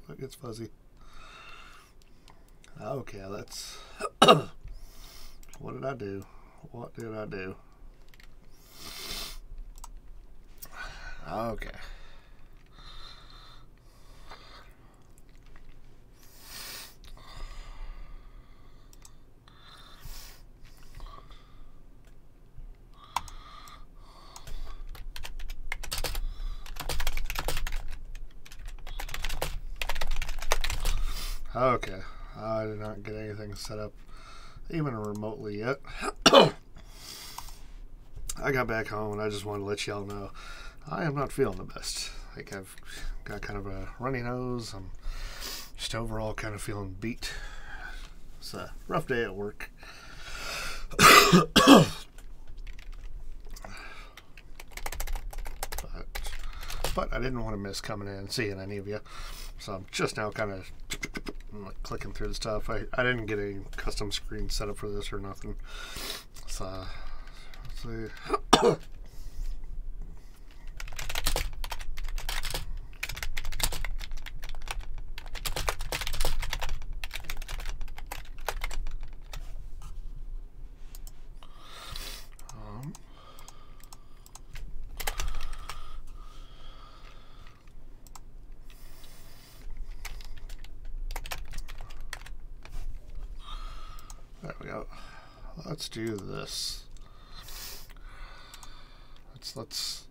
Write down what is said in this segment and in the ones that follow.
That gets fuzzy. Okay, let's... What did I do? What did I do? Okay. Okay, I did not get anything set up even remotely yet. I got back home and I just wanted to let y'all know I am not feeling the best. Like, I've got kind of a runny nose. I'm just overall kind of feeling beat. It's a rough day at work. But I didn't want to miss coming in and seeing any of you. So I'm just now kind of like clicking through the stuff. I didn't get a custom screen set up for this or nothing. So let's see. There we go. Let's do this. Let's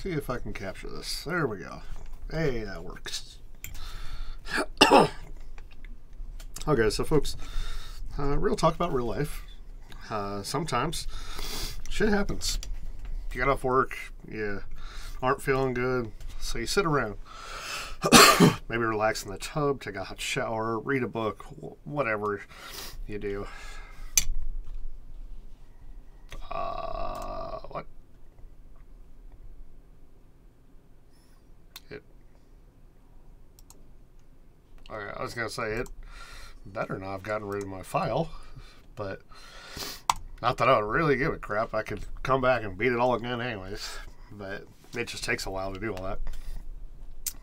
see if I can capture this. There we go. Hey, that works. Okay, so folks, real talk about real life. Sometimes shit happens. You get off work, you aren't feeling good, so you sit around. Maybe relax in the tub, take a hot shower, read a book, whatever you do. What? Okay, I was gonna say it better not have gotten rid of my file, but not that I would really give a crap. I could come back and beat it all again anyways, but it just takes a while to do all that.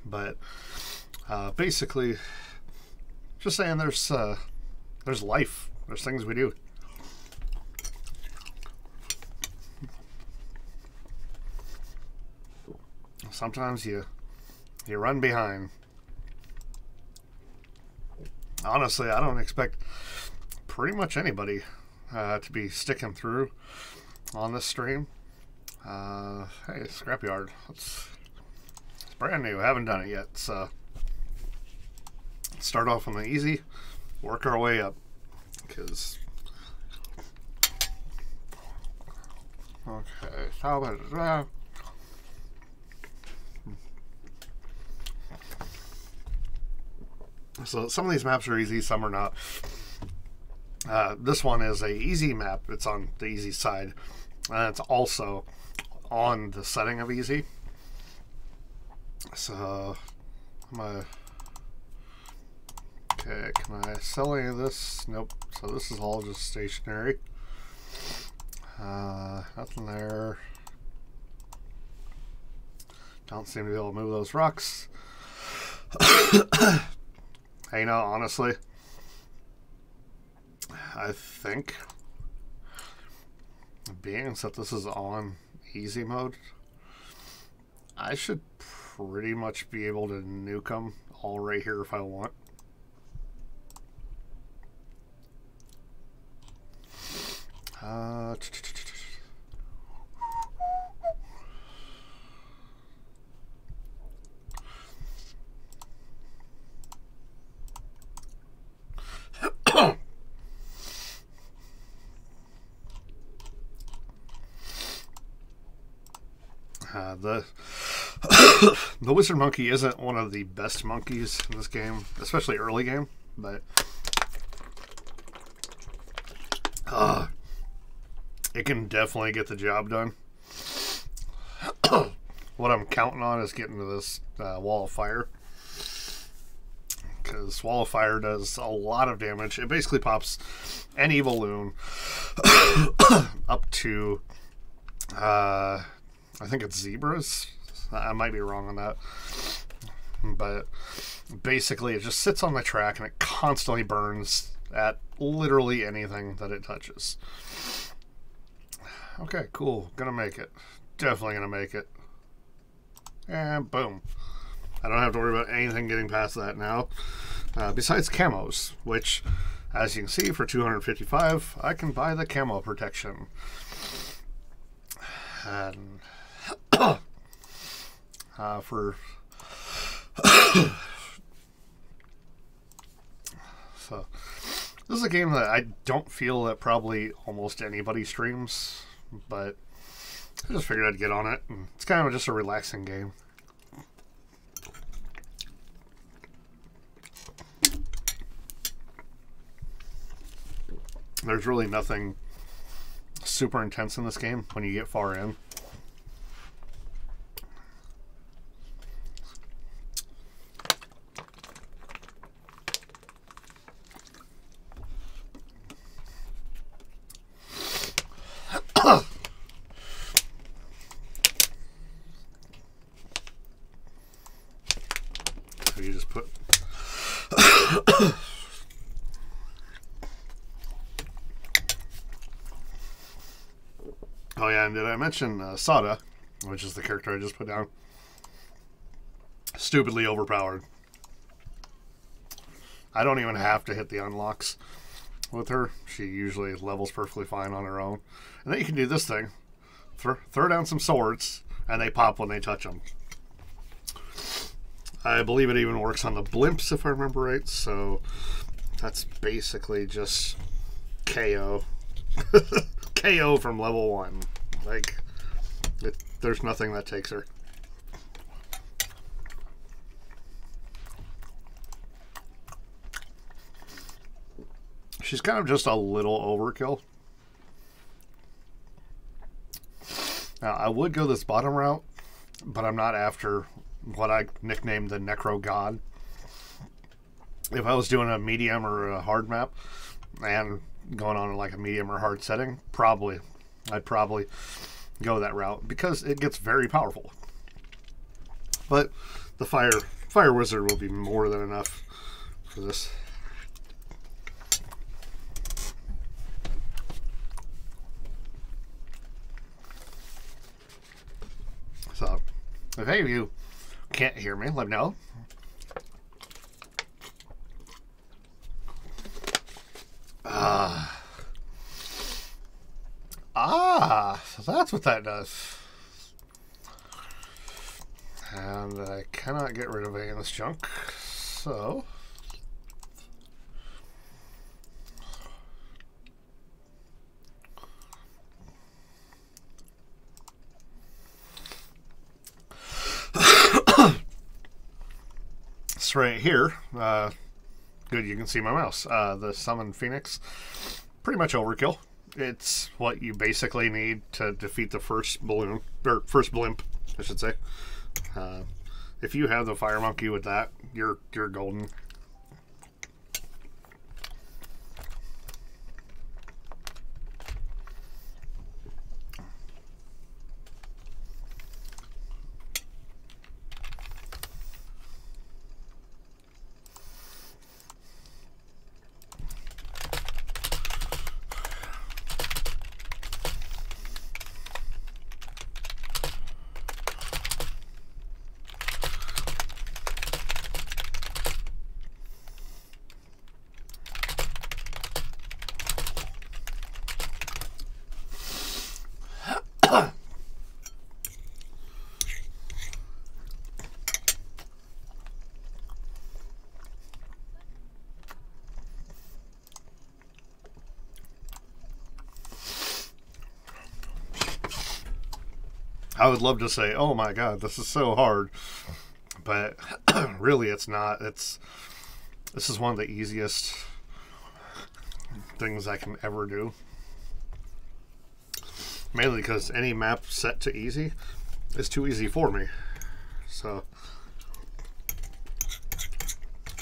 But basically, just saying there's life. There's things we do. Sometimes you run behind. Honestly, I don't expect pretty much anybody to be sticking through on this stream. Hey, Scrapyard. It's brand new. I haven't done it yet, so let's start off on the easy, work our way up. Because okay, how about that? So some of these maps are easy, some are not. This one is a easy map. It's on the easy side, and it's also on the setting of easy. So I'm gonna, okay, can I sell any of this? Nope. So this is all just stationary. Nothing there. Don't seem to be able to move those rocks. Hey, you know, honestly, I think being that this is on easy mode, I should pretty much be able to nuke them all right here if I want. The Wizard Monkey isn't one of the best monkeys in this game, especially early game, but it can definitely get the job done. What I'm counting on is getting to this wall of fire, because This Wall of Fire does a lot of damage. It basically pops any balloon up to, I think it's zebras. I might be wrong on that. But basically, it just sits on the track and it constantly burns at literally anything that it touches. Okay, cool. Gonna make it. Definitely gonna make it. And boom. I don't have to worry about anything getting past that now. Besides camos, which, as you can see, for 255, I can buy the camo protection. And for so this is a game that I don't feel that probably almost anybody streams, but I just figured I'd get on it. And it's kind of just a relaxing game. There's really nothing super intense in this game when you get far in. So you just put oh yeah, and did I mention Sada, which is the character I just put down? Stupidly overpowered. I don't even have to hit the unlocks with her. She usually levels perfectly fine on her own. And then you can do this thing. Throw down some swords, and they pop when they touch them. I believe it even works on the blimps, if I remember right. So that's basically just KO. KO from level 1. Like, there's nothing that takes her. She's kind of just a little overkill. Now, I would go this bottom route, but I'm not after what I nicknamed the Necro God. If I was doing a medium or a hard map and going on like a medium or hard setting, I'd probably go that route because it gets very powerful. But the fire wizard will be more than enough for this. So, if any of you can't hear me, let me know. So that's what that does. And I cannot get rid of any of this junk, so this right here, good, you can see my mouse. The Summon Phoenix, pretty much overkill. It's what you basically need to defeat the first balloon, or first blimp, I should say. If you have the Fire Monkey with that, you're golden. I would love to say, oh my god, this is so hard. But really it's not. This is one of the easiest things I can ever do. Mainly because any map set to easy is too easy for me. So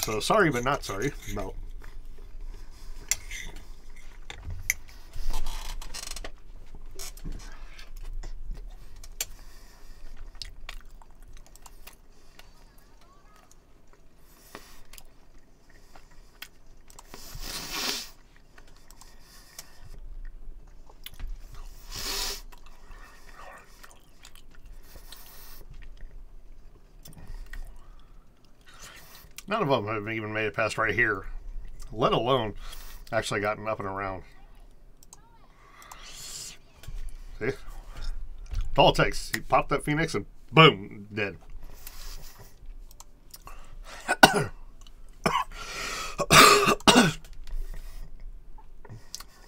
So sorry, but not sorry. No. None of them have even made it past right here, let alone actually gotten up and around. See? That's all it takes. You pop that Phoenix and boom, dead.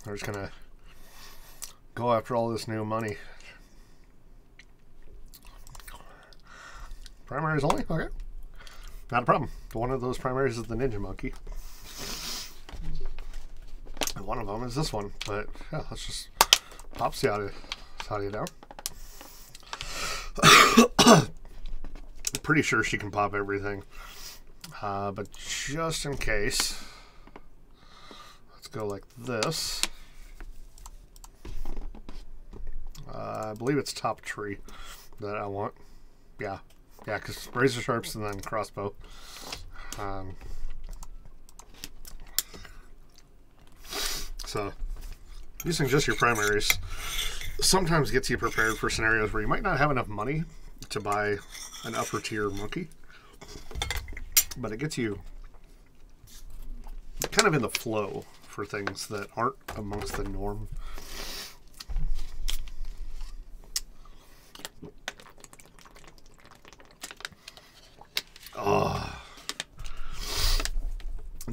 They're just gonna go after all this new money. Primaries only? Okay. Not a problem. One of those primaries is the Ninja Monkey. And one of them is this one. But yeah, let's just pop Sadia down. Pretty sure she can pop everything. But just in case, let's go like this. I believe it's top tree that I want. Yeah. Yeah, because razor sharps and then crossbow. So, using just your primaries sometimes gets you prepared for scenarios where you might not have enough money to buy an upper tier monkey. But it gets you kind of in the flow for things that aren't amongst the norm. Oh,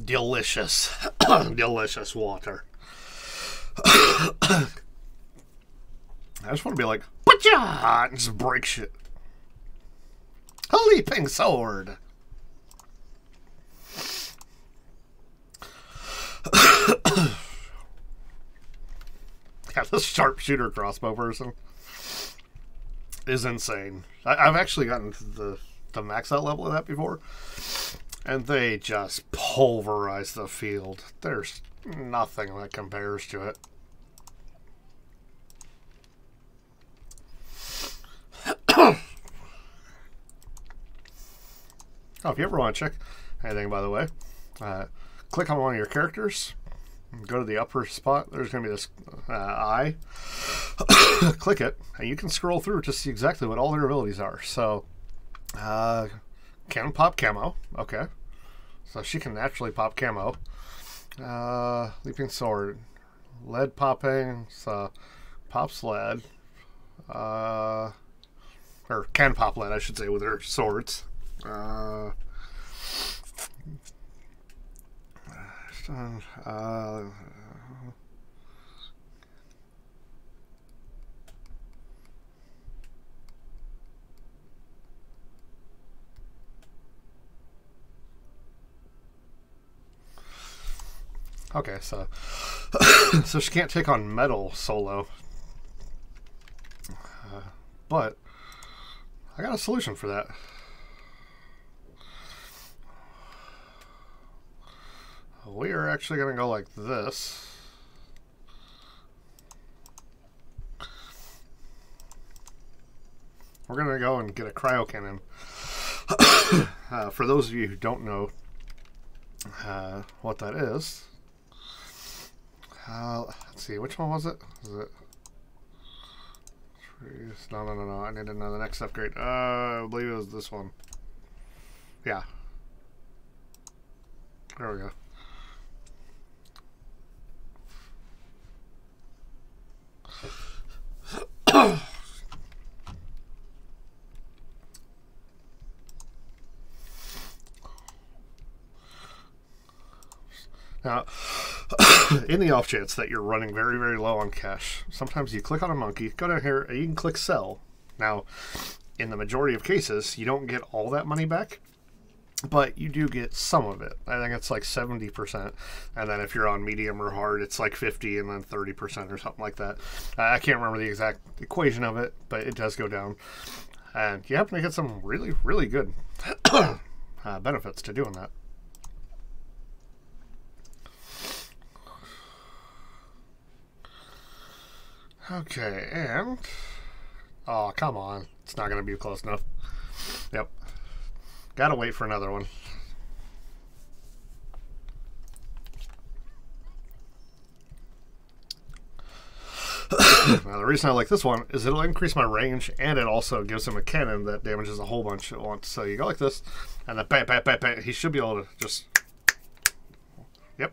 delicious, delicious water. I just want to be like, "Pacha!" and just break shit. A leaping sword. Yeah, this sharpshooter crossbow person is insane. I've actually gotten to the max out level of that before, and they just pulverize the field. There's nothing that compares to it. Oh, if you ever want to check anything, by the way, click on one of your characters, go to the upper spot. There's going to be this eye. Click it, and you can scroll through to see exactly what all their abilities are. So, can pop camo. Okay. So she can naturally pop camo. Leaping sword. Lead popping. So, pops lead. Or can pop lead, I should say, with her swords. Okay, so so she can't take on metal solo, but I got a solution for that. We are actually going to go like this. We're going to go and get a cryo cannon. For those of you who don't know what that is, let's see, which one was it? Was it? No. I need to know the next upgrade. I believe it was this one. Yeah. There we go. Now, in the off chance that you're running very, very low on cash, sometimes you click on a monkey, go down here, and you can click sell. Now, in the majority of cases, you don't get all that money back, but you do get some of it. I think it's like 70%, and then if you're on medium or hard, it's like 50 and then 30% or something like that. I can't remember the exact equation of it, but it does go down, and you happen to get some really, really good benefits to doing that. Okay, and... Oh, come on. It's not going to be close enough. Yep. Gotta wait for another one. Now, the reason I like this one is it'll increase my range, and it also gives him a cannon that damages a whole bunch at once. So you go like this, and then bam, bam, bam, bam. He should be able to just... Yep.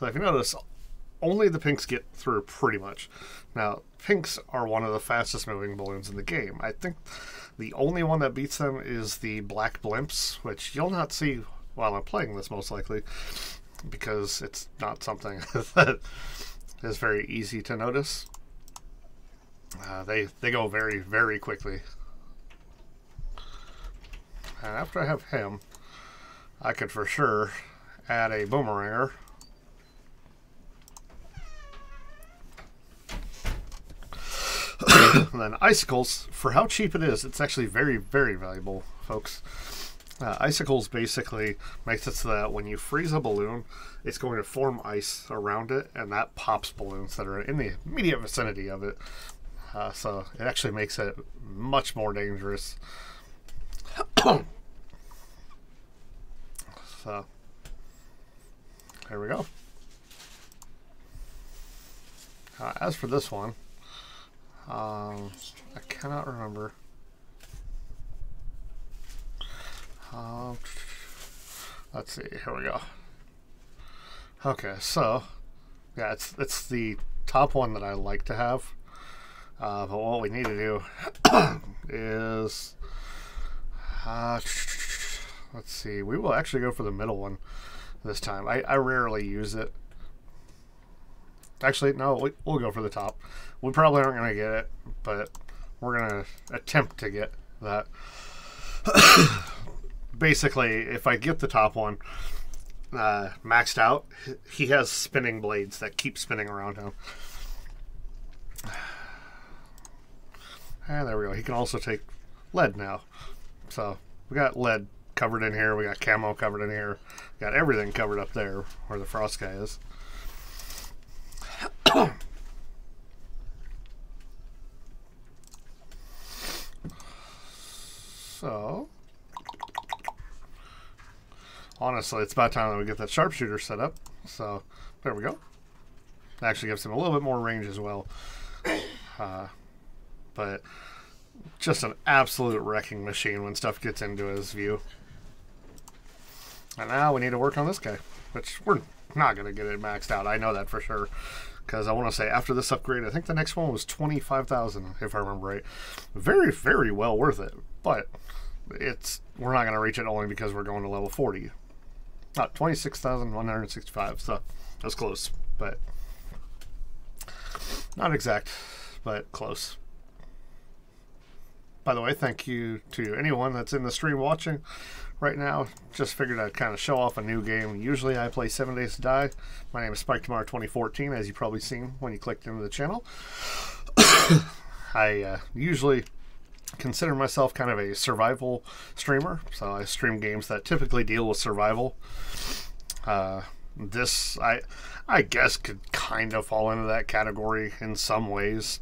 So if you notice, only the pinks get through pretty much. Now, pinks are one of the fastest moving balloons in the game. I think the only one that beats them is the black blimps, which you'll not see while I'm playing this most likely, because it's not something that is very easy to notice. They go very, very quickly. And after I have him, I could for sure add a boomeranger. And then icicles, for how cheap it is, it's actually very, very valuable, folks. Icicles basically makes it so that when you freeze a balloon, it's going to form ice around it, and that pops balloons that are in the immediate vicinity of it. So it actually makes it much more dangerous. So there we go. As for this one, I cannot remember. Let's see. Here we go. Okay, so yeah, it's the top one that I like to have. But what we need to do is let's see. We will actually go for the middle one this time. I rarely use it. Actually, no, we'll go for the top. We probably aren't going to get it, but we're going to attempt to get that. Basically, if I get the top one maxed out, he has spinning blades that keep spinning around him. And there we go. He can also take lead now. So we got lead covered in here. We got camo covered in here. We got everything covered up there where the frost guy is. So honestly, it's about time that we get that sharpshooter set up. So there we go. It actually gives him a little bit more range as well. But just an absolute wrecking machine when stuff gets into his view. And now we need to work on this guy, which we're not going to get it maxed out. I know that for sure. Because I want to say, after this upgrade, I think the next one was 25,000, if I remember right. Very, very well worth it. But we're not going to reach it only because we're going to level 40. Not 26,165, so that's close. But not exact, but close. By the way, thank you to anyone that's in the stream watching right now. Just figured I'd kind of show off a new game. Usually I play 7 Days to Die. My name is SpikeTomorrow 2014, as you've probably seen when you clicked into the channel. I usually consider myself kind of a survival streamer, so I stream games that typically deal with survival. This, I guess, could kind of fall into that category in some ways,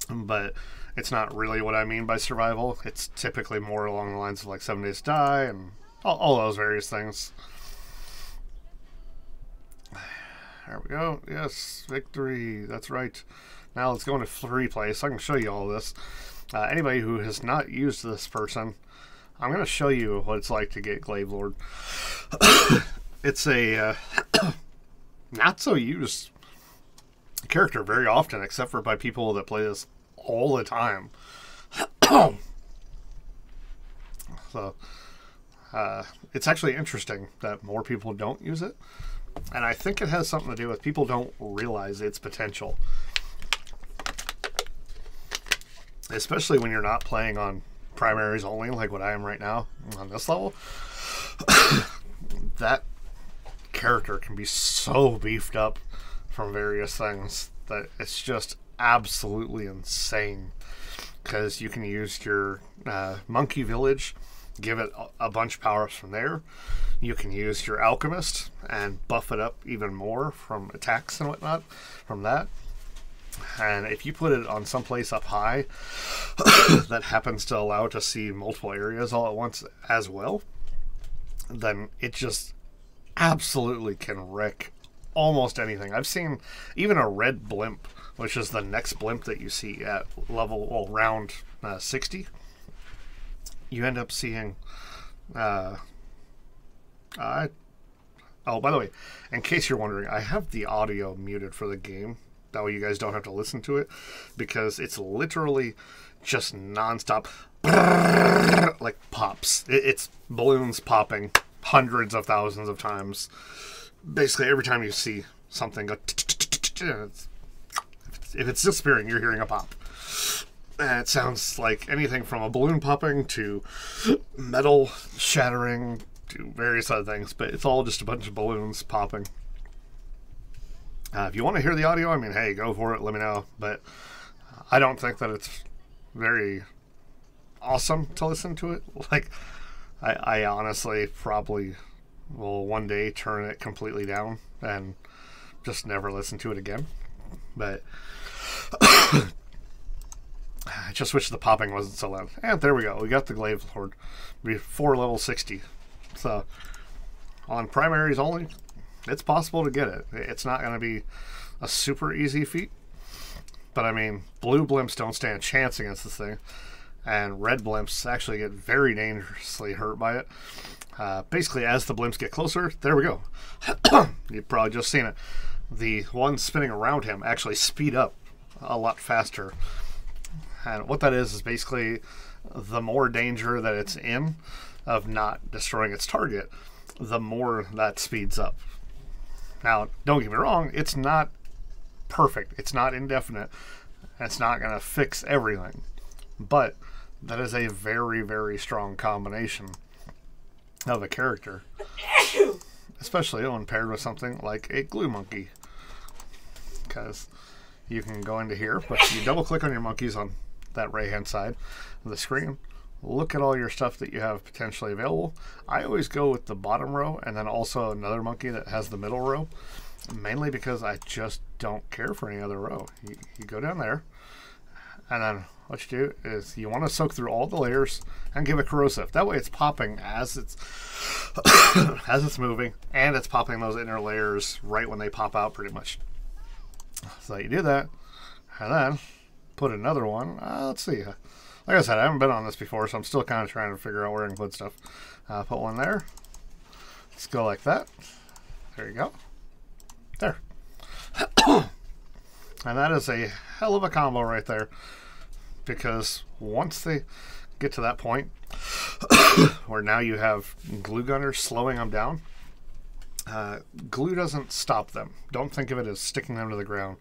but it's not really what I mean by survival. It's typically more along the lines of like 7 Days to Die and all those various things. There we go. Yes, victory. That's right. Now let's go into free play so I can show you all this. Anybody who has not used this person, I'm going to show you what it's like to get Glaive Lord. It's a not so used character very often, except for by people that play this all the time. So it's actually interesting that more people don't use it, and I think it has something to do with people don't realize its potential, especially when you're not playing on primaries only like what I am right now on this level. That character can be so beefed up from various things that it's just absolutely insane, because you can use your monkey village give it a bunch of power-ups from there. You can use your Alchemist and buff it up even more from attacks and whatnot from that. And if you put it on someplace up high that happens to allow it to see multiple areas all at once as well, then it just absolutely can wreck almost anything. I've seen even a red blimp, which is the next blimp that you see at level, well, round 60. You end up seeing oh, by the way, in case you're wondering, I have the audio muted for the game. That way you guys don't have to listen to it, because it's literally just nonstop like pops. It's balloons popping hundreds of thousands of times. Basically, every time you see something go, if it's disappearing, you're hearing a pop. And it sounds like anything from a balloon popping to metal shattering to various other things, but it's all just a bunch of balloons popping. If you want to hear the audio, I mean, hey, go for it, let me know. But I don't think that it's very awesome to listen to it. Like, I honestly probably will one day turn it completely down and just never listen to it again. But I just wish the popping wasn't so loud. And there we go. We got the Glaive Lord before level 60. So, on primaries only, it's possible to get it. It's not going to be a super easy feat. But, I mean, blue blimps don't stand a chance against this thing. And red blimps actually get very dangerously hurt by it. Basically, as the blimps get closer, there we go. You've probably just seen it. The ones spinning around him actually speed up a lot faster. And what that is basically the more danger that it's in of not destroying its target, the more that speeds up. Now, don't get me wrong, it's not perfect. It's not indefinite. It's not going to fix everything. But that is a very, very strong combination of a character. Especially when paired with something like a glue monkey. Because you can go into here, but you double click on your monkeys on that right hand side of the screen. Look at all your stuff that you have potentially available. I always go with the bottom row and then also another monkey that has the middle row, mainly because I just don't care for any other row. You go down there, and then what you do is you want to soak through all the layers and give it corrosive. That way it's popping as it's as it's moving, and it's popping those inner layers right when they pop out pretty much. So you do that, and then put another one. Let's see. Like I said, I haven't been on this before, so I'm still kind of trying to figure out where I can put stuff. Put one there. Let's go like that. There you go. There. And that is a hell of a combo right there. Because once they get to that point where now you have glue gunners slowing them down, glue doesn't stop them. Don't think of it as sticking them to the ground.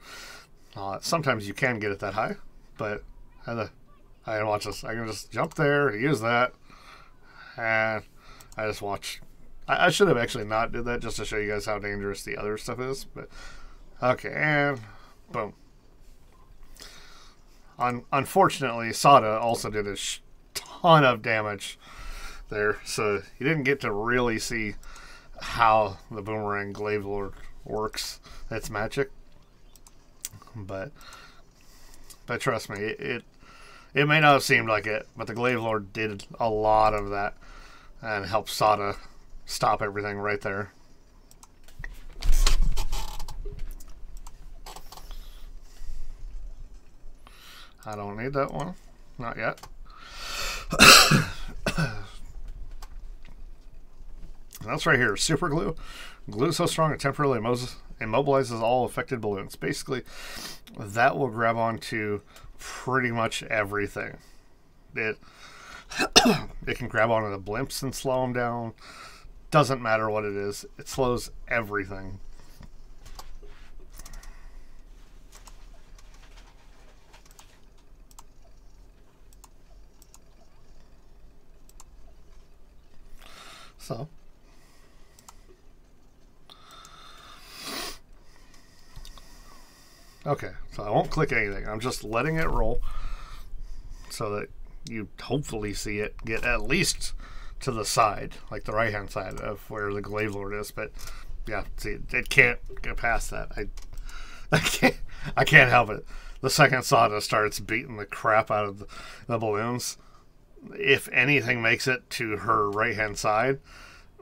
Sometimes you can get it that high, but I can watch this. I can just jump there, use that, and I just watch. I should have actually not did that just to show you guys how dangerous the other stuff is. But okay, and boom. Unfortunately, Sada also did a ton of damage there, so you didn't get to really see how the Boomerang Glaive Lord works. Its magic, but trust me, it may not have seemed like it, but the Glaive Lord did a lot of that and helped Sada stop everything right there. I don't need that one. Not yet. That's right here. Super glue. Glue so strong it temporarily immobilizes all affected balloons. Basically, that will grab onto pretty much everything. It can grab onto the blimps and slow them down. Doesn't matter what it is. It slows everything. So, okay, so I won't click anything. I'm just letting it roll so that you hopefully see it get at least to the side, like the right hand side of where the Glaive Lord is. But yeah, see, it can't get past that. I can't help it. The second Sada starts beating the crap out of the balloons, if anything makes it to her right hand side,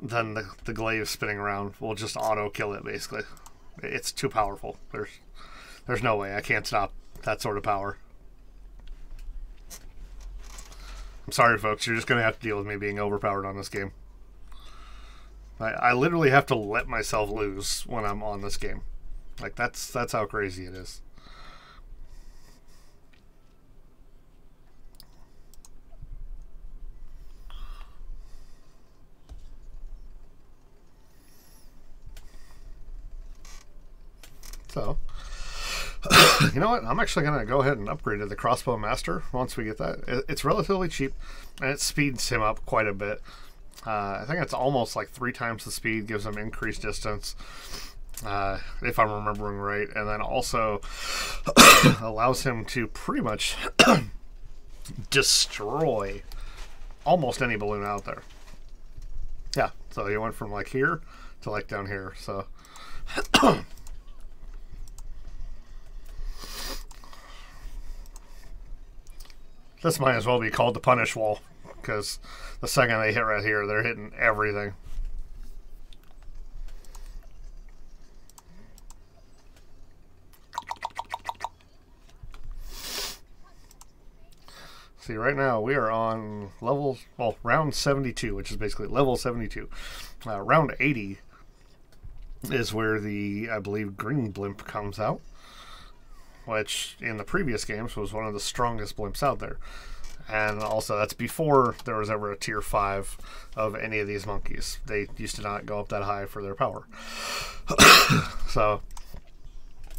then the glaive spinning around will just auto kill it. Basically, it's too powerful. There's no way I can't stop that sort of power. I'm sorry, folks. You're just gonna have to deal with me being overpowered on this game. I literally have to let myself lose when I'm on this game. Like that's how crazy it is. So, you know what? I'm actually going to go ahead and upgrade to the Crossbow Master once we get that. It's relatively cheap, and it speeds him up quite a bit. I think it's almost like 3 times the speed, gives him increased distance, if I'm remembering right, and then also allows him to pretty much destroy almost any balloon out there. Yeah, so he went from like here to like down here, so... This might as well be called the punish wall, because the second they hit right here, they're hitting everything. See, right now we are on round 72, which is basically level 72. Round 80 is where the, I believe, green blimp comes out, which in the previous games was one of the strongest blimps out there. And also that's before there was ever a tier 5 of any of these monkeys. They used to not go up that high for their power. So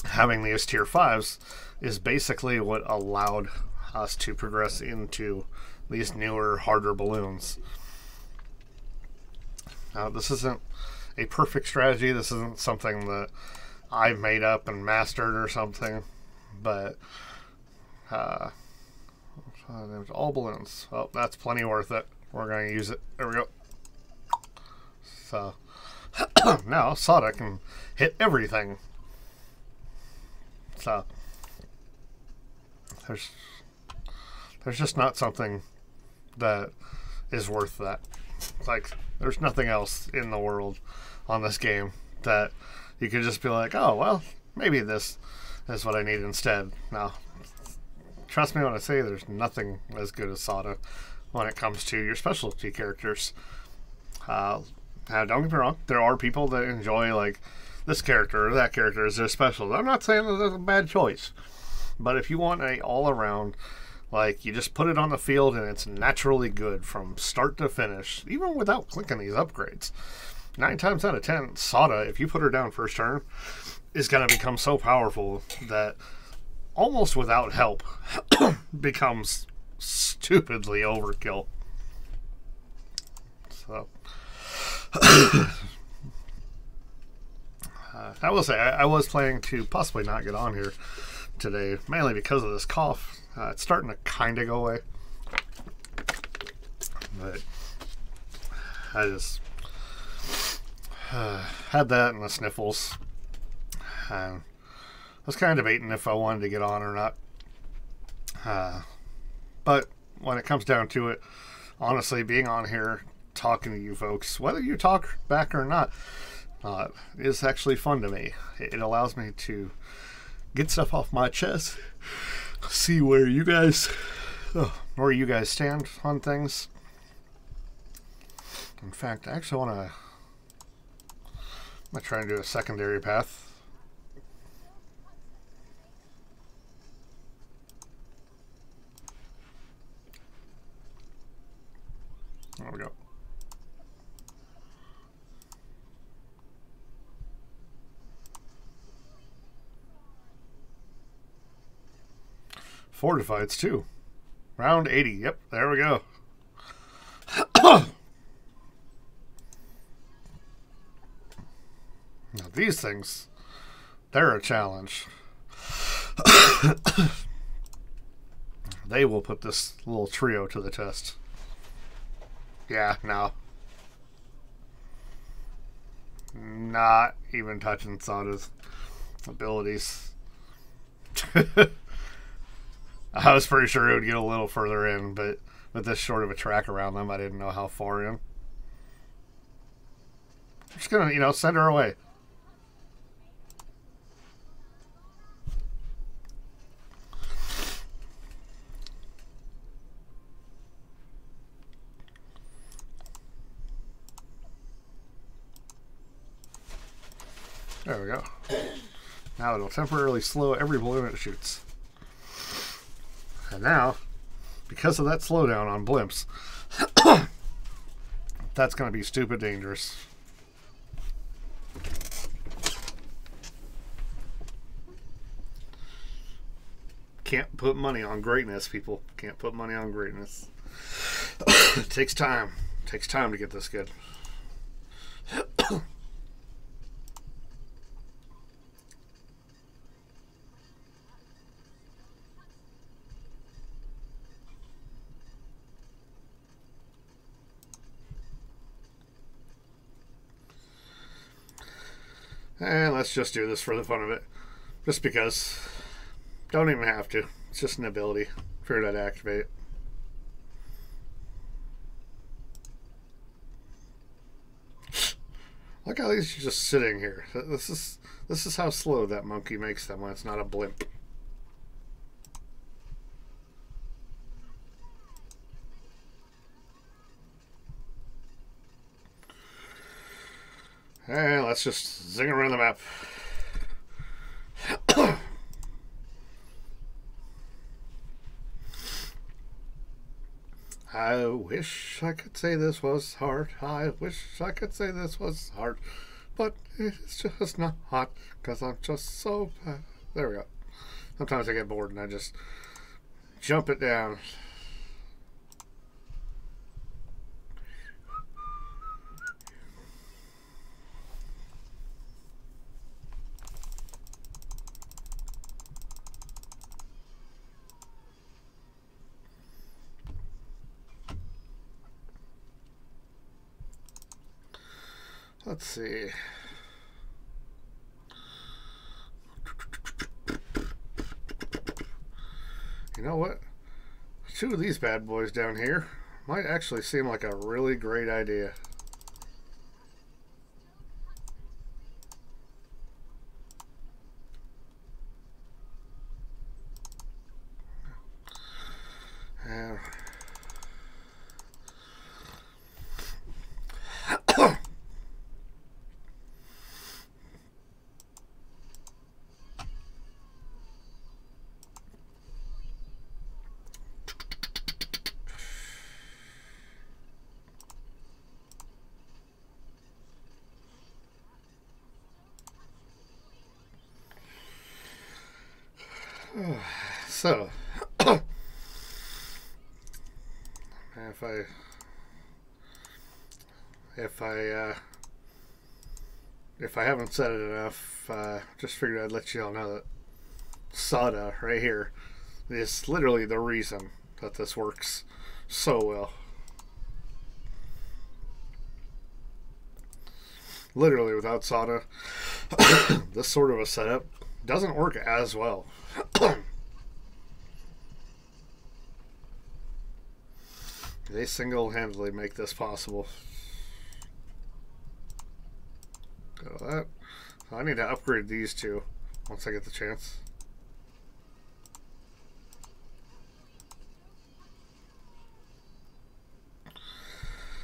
having these tier 5s is basically what allowed us to progress into these newer, harder balloons. Now, this isn't a perfect strategy. This isn't something that I've made up and mastered or something. But there's all balloons. Oh, that's plenty worth it. We're going to use it. There we go. So now Sada can hit everything. So there's just not something that is worth that. Like, there's nothing else in the world on this game that you could just be like, oh, well, maybe this is what I need instead. Now, trust me when I say there's nothing as good as Sada when it comes to your specialty characters. Now, don't get me wrong, there are people that enjoy, like, this character or that character is their special. I'm not saying that that's a bad choice, but if you want a all-around, like, you just put it on the field and it's naturally good from start to finish, even without clicking these upgrades. 9 times out of 10, Sada, if you put her down first turn, is going to become so powerful that almost without help becomes stupidly overkill. So I will say I was planning to possibly not get on here today, mainly because of this cough. It's starting to kind of go away, but I just had that and the sniffles. I was kind of debating if I wanted to get on or not. But when it comes down to it, honestly, being on here, talking to you folks, whether you talk back or not, is actually fun to me. It allows me to get stuff off my chest, see where you guys stand on things. In fact, I actually I'm gonna try and do a secondary path. There we go. Fortifieds too. Round 80. Yep, there we go. Now these things, they're a challenge. They will put this little trio to the test. Yeah, no. Not even touching Sada's abilities. I was pretty sure it would get a little further in, but with this short of a track around them, I didn't know how far in. I'm just gonna, send her away. There we go. Now it'll temporarily slow every balloon it shoots. And now, because of that slowdown on blimps, that's going to be stupid dangerous. Can't put money on greatness, people. Can't put money on greatness. It takes time. It takes time to get this good. And let's just do this for the fun of it. Just because. Don't even have to. It's just an ability. Figured I'd activate it. Look how he's just sitting here. This is how slow that monkey makes them when it's not a blimp. And let's just zing around the map. I wish I could say this was hard. I wish I could say this was hard. But it's just not hot because I'm just so bad. There we go. Sometimes I get bored and I just jump it down. Let's see. You know what? Two of these bad boys down here might actually seem like a really great idea. So, if I haven't said it enough, just figured I'd let you all know that Sada right here is literally the reason that this works so well. Literally, without Sada, this sort of a setup doesn't work as well. They single-handedly make this possible. Go to that. I need to upgrade these two once I get the chance.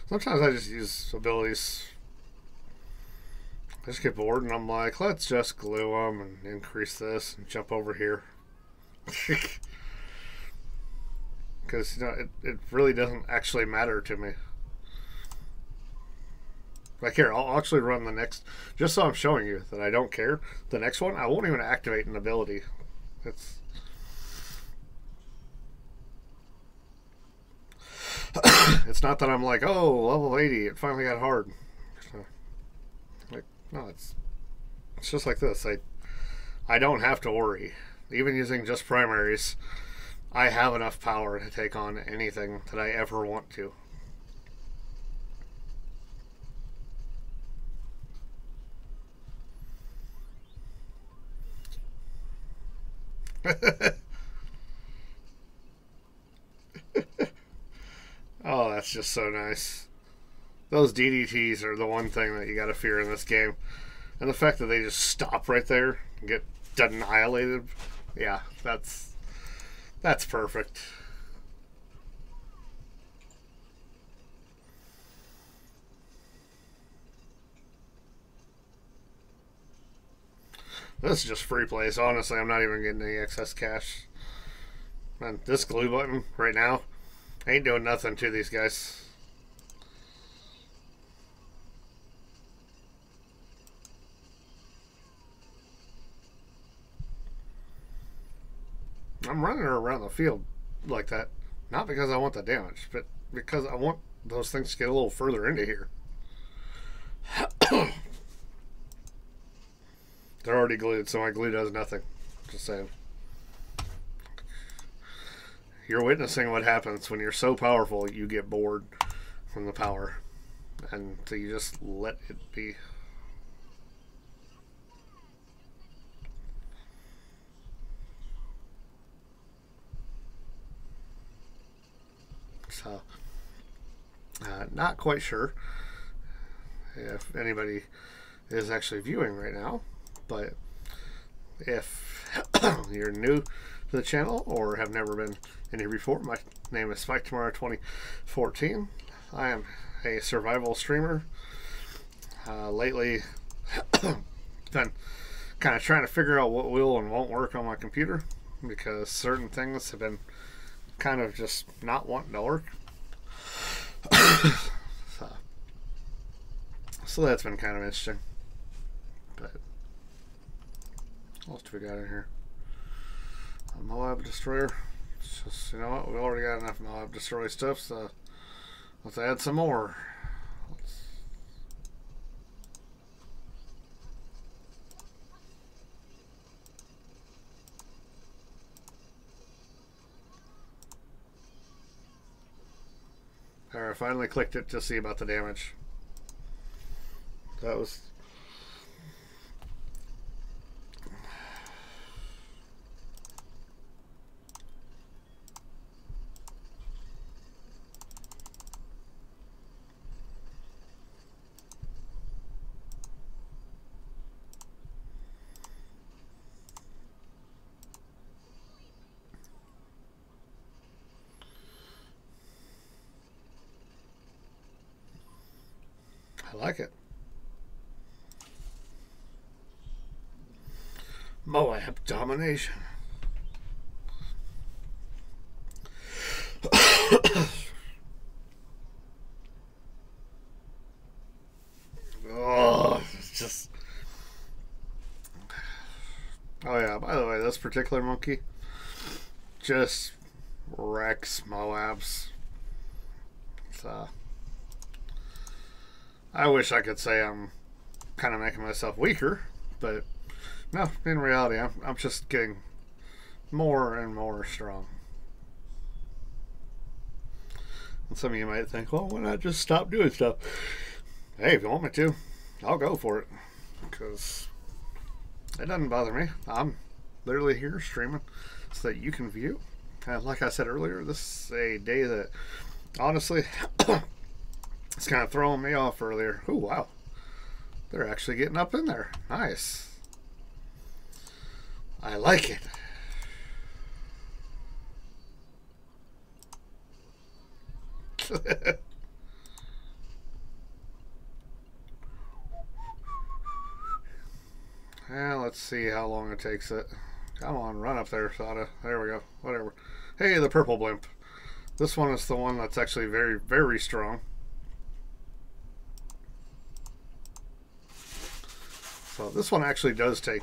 Sometimes I just use abilities. I just get bored and I'm like, let's just glue them and increase this and jump over here. Because, it really doesn't actually matter to me. Like here, I'll actually run the next, just so I'm showing you that I don't care. The next one, I won't even activate an ability. It's not that I'm like, oh, level 80, it finally got hard. Like, no, it's just like this. I don't have to worry. Even using just primaries, I have enough power to take on anything that I ever want to. Oh, that's just so nice. Those DDTs are the one thing that you gotta fear in this game. And the fact that they just stop right there and get annihilated, yeah, that's perfect. This is just free plays. Honestly, I'm not even getting any excess cash. Man, this glue button right now ain't doing nothing to these guys. I'm running her around the field like that, not because I want the damage, but because I want those things to get a little further into here. They're already glued, so my glue does nothing. Just saying. You're witnessing what happens when you're so powerful you get bored from the power. And so you just let it be. So, not quite sure if anybody is actually viewing right now, but if you're new to the channel or have never been in here before, my name is Spike Tomorrow 2014. I am a survival streamer. Lately, been kind of trying to figure out what will and won't work on my computer because certain things have been kind of just not wanting to work. So that's been kind of interesting. But what else do we got in here? A Moab Destroyer. It's just, you know what, we already got enough Moab Destroy stuff, so let's add some more. Alright, I finally clicked it to see about the damage. That was... I like it. Moab Domination. Oh, it's just... Oh yeah, by the way, this particular monkey just wrecks Moabs. So I wish I could say I'm kind of making myself weaker, but no, in reality, I'm just getting more and more strong. And some of you might think, well, why not just stop doing stuff? Hey, if you want me to, I'll go for it. Because it doesn't bother me. I'm literally here streaming so that you can view. And like I said earlier, this is a day that, honestly, it's kind of throwing me off earlier. Oh, wow. They're actually getting up in there. Nice. I like it. And let's see how long it takes it. Come on, run up there, Sada. There we go. Whatever. Hey, the purple blimp. This one is the one that's actually very, very strong. So this one actually does take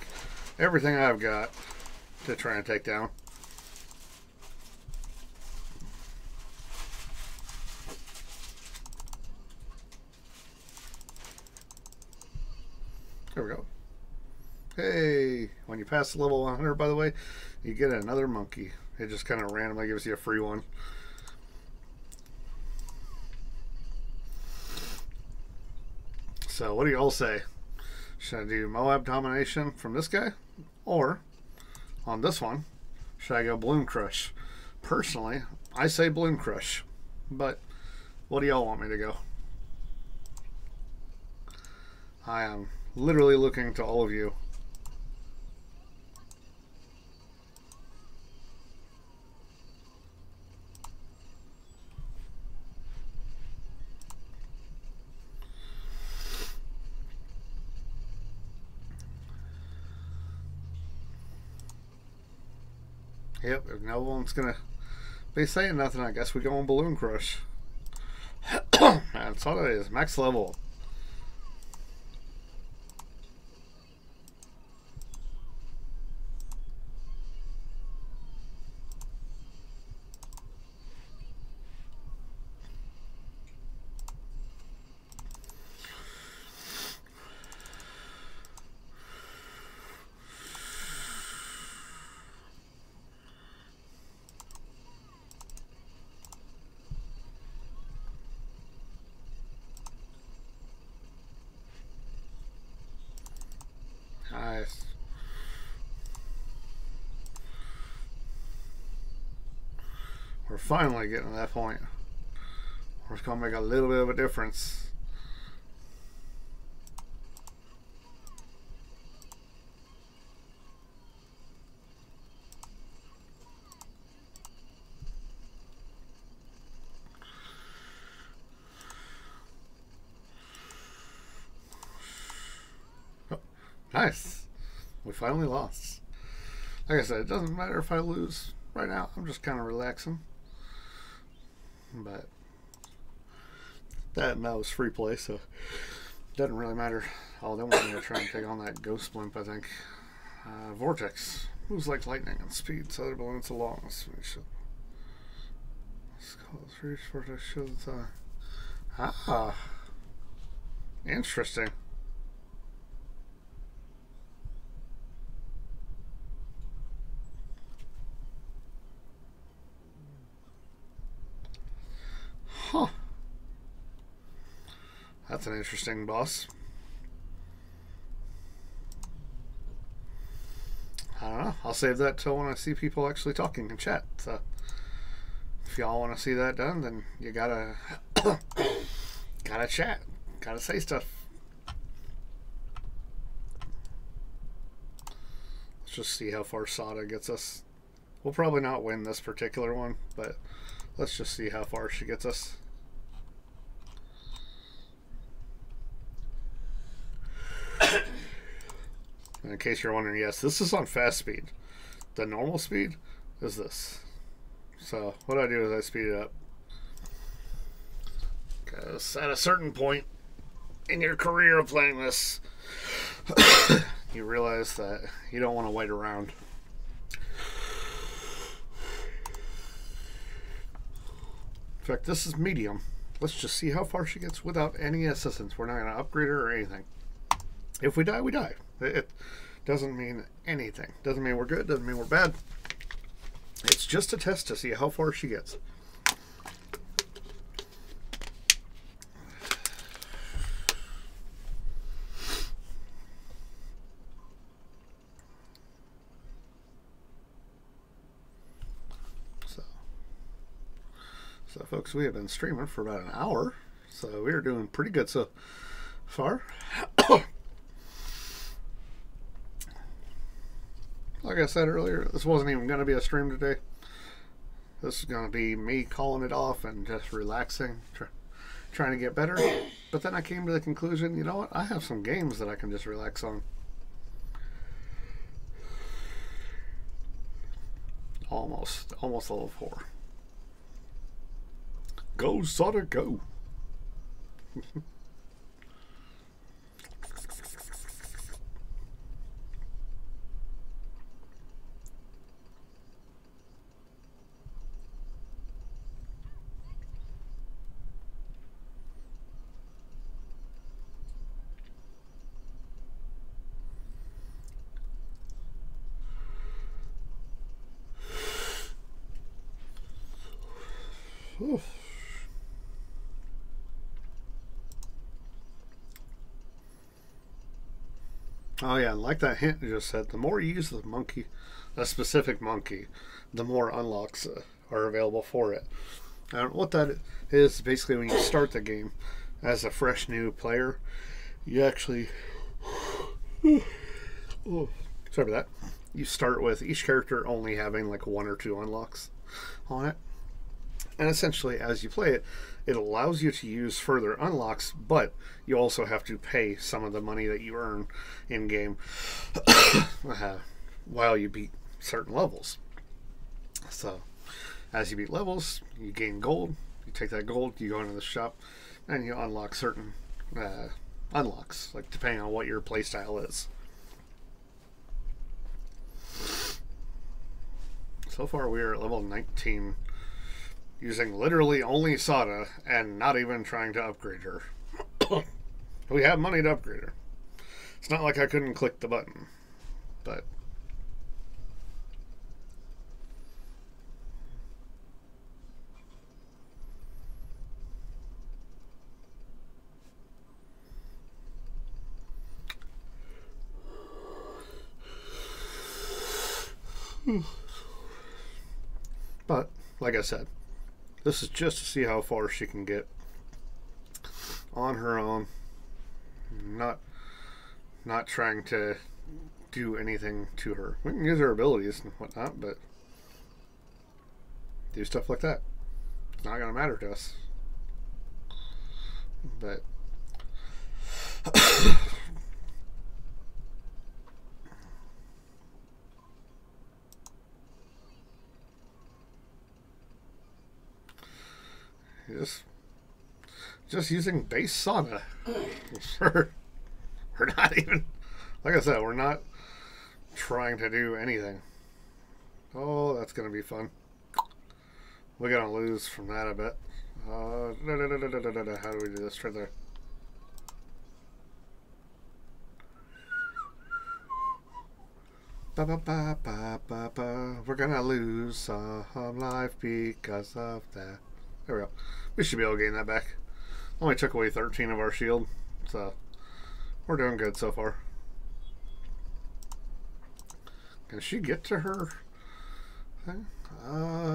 everything I've got to try and take down. There we go. Hey, when you pass level 100, by the way, you get another monkey. It just kind of randomly gives you a free one. So what do you all say? Should I do Moab Domination from this guy? Or, on this one, Should I go Balloon Crush? Personally, I say Balloon Crush. But what do y'all want me to go? I am literally looking to all of you. Yep, if no one's gonna be saying nothing, I guess we go on Balloon Crush. That's all it is, max level. Nice. We're finally getting to that point. We're just gonna make a little bit of a difference. Oh, nice. We finally lost. Like I said, it doesn't matter if I lose right now. I'm just kind of relaxing. But that was free play, so it doesn't really matter. Oh, they want me to try and take on that Ghost Blimp, I think. Vortex moves like lightning and speeds other balloons along. Let's call this reach. Vortex shows Ah, interesting. Huh. That's an interesting boss. I don't know. I'll save that till when I see people actually talking in chat. So if y'all want to see that done, then you gotta gotta chat, gotta say stuff. Let's just see how far Sada gets us. We'll probably not win this particular one, but let's just see how far she gets us. In case you're wondering, yes, this is on fast speed. The normal speed is this. So what I do is I speed it up. Because at a certain point in your career of playing this, you realize that you don't want to wait around. In fact, this is medium. Let's just see how far she gets without any assistance. We're not going to upgrade her or anything. If we die, we die. It doesn't mean anything. Doesn't mean we're good. Doesn't mean we're bad. It's just a test to see how far she gets. So folks, we have been streaming for about an hour. So we are doing pretty good so far. Like I said earlier, this wasn't even going to be a stream today. This is going to be me calling it off and just relaxing, trying to get better. But then I came to the conclusion, you know what? I have some games that I can just relax on. Almost level 4. Go, Sada, go! Oof. Oh yeah, and like that hint you just said, the more you use the monkey, a specific monkey, the more unlocks are available for it. And what that is basically when you start the game as a fresh new player, you actually oh, sorry about that. You start with each character only having like 1 or 2 unlocks on it. And essentially, as you play it, it allows you to use further unlocks, but you also have to pay some of the money that you earn in game while you beat certain levels. So, as you beat levels, you gain gold. You take that gold, you go into the shop, and you unlock certain unlocks, like depending on what your playstyle is. So far, we are at level 19. Using literally only Sada and not even trying to upgrade her. We have money to upgrade her. It's not like I couldn't click the button, but like I said, this is just to see how far she can get on her own. Not trying to do anything to her. We can use her abilities and whatnot, but do stuff like that. It's not going to matter to us. But just using base Sada. We're not even, like I said, we're not trying to do anything. Oh, that's going to be fun. We're going to lose from that, I bet. How do we do this right there? We're going to lose some life because of that. There we go. We should be able to gain that back. Only took away 13 of our shield, so we're doing good so far. Can she get to her thing? I don't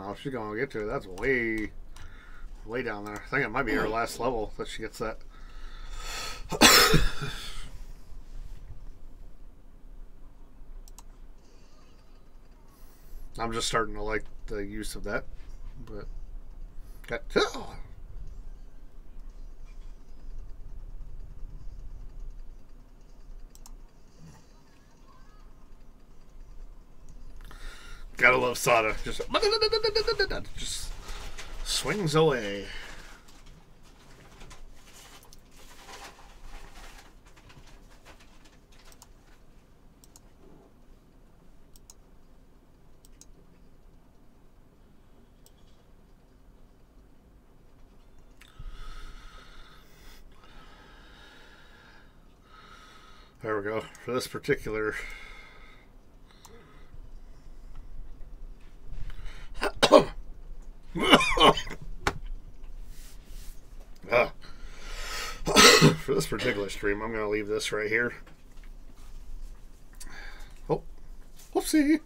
know if she's going to get to it. That's way down there. I think it might be her last level that she gets that. I'm just starting to like the use of that, but gotta love Sada. Just swings away. There we go. For this particular for this particular stream, I'm going to leave this right here. Oh, whoopsie.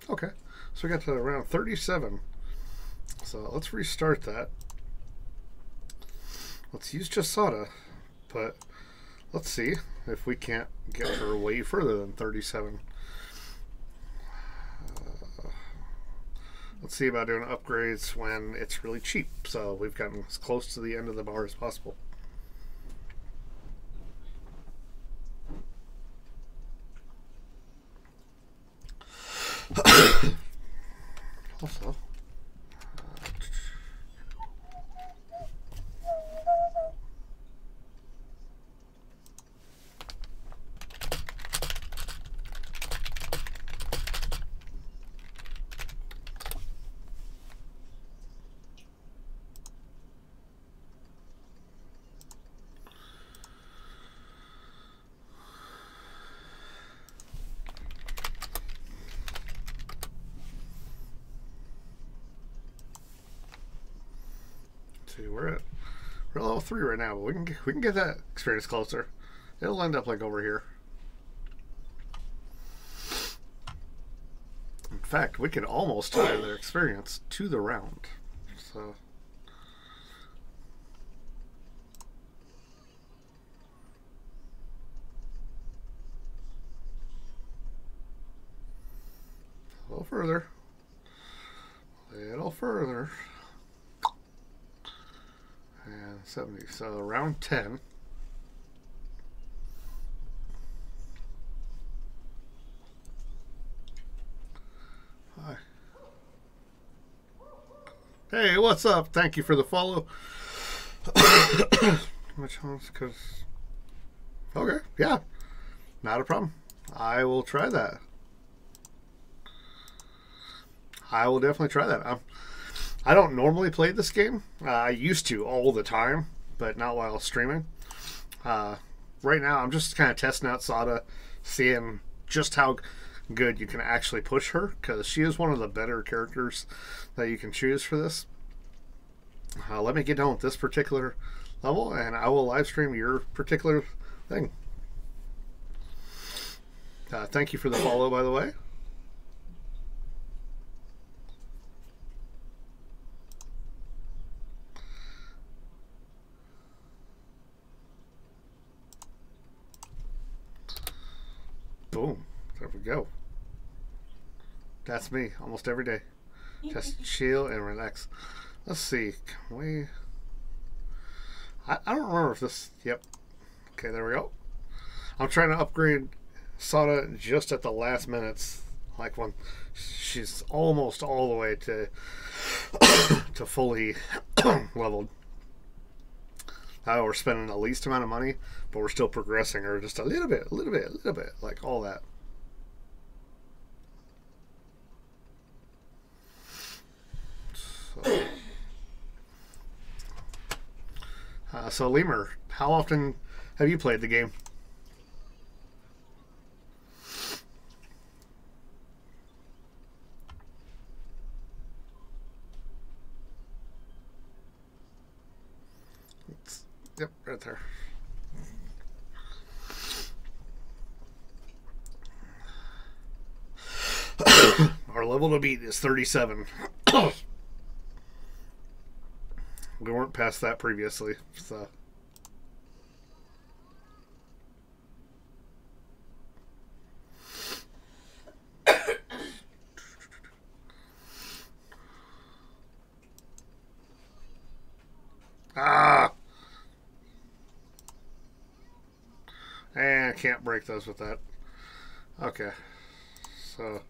Okay, so we got to around 37. So let's restart that. Let's use just Sada, but let's see if we can't get her way further than 37. Let's see about doing upgrades when it's really cheap. So we've gotten as close to the end of the bar as possible. Also, see, we're at level 3 right now, but we can get that experience closer. It'll end up like over here. In fact, we could almost tie their experience to the round. So a little further. A little further. And 70. So round 10. Hi. Hey, what's up? Thank you for the follow. Which one's because... Okay, yeah. Not a problem. I will try that. I will definitely try that. I don't normally play this game. I used to all the time, but not while streaming. Right now, I'm just kind of testing out Sada, seeing just how good you can actually push her, because she is one of the better characters that you can choose for this. Let me get done with this particular level, and I will live stream your particular thing. Thank you for the follow, by the way. Boom. There we go. That's me almost every day. Just chill and relax. Let's see. Can we... I don't remember if this... Yep. Okay, there we go. I'm trying to upgrade Sada just at the last minutes. Like when she's almost all the way to to fully leveled. We're spending the least amount of money, but we're still progressing her just a little bit, like all that. So Lemur, how often have you played the game? Yep, right there. Our level to beat is 37. We weren't past that previously, so. And I can't break those with that. Okay. So.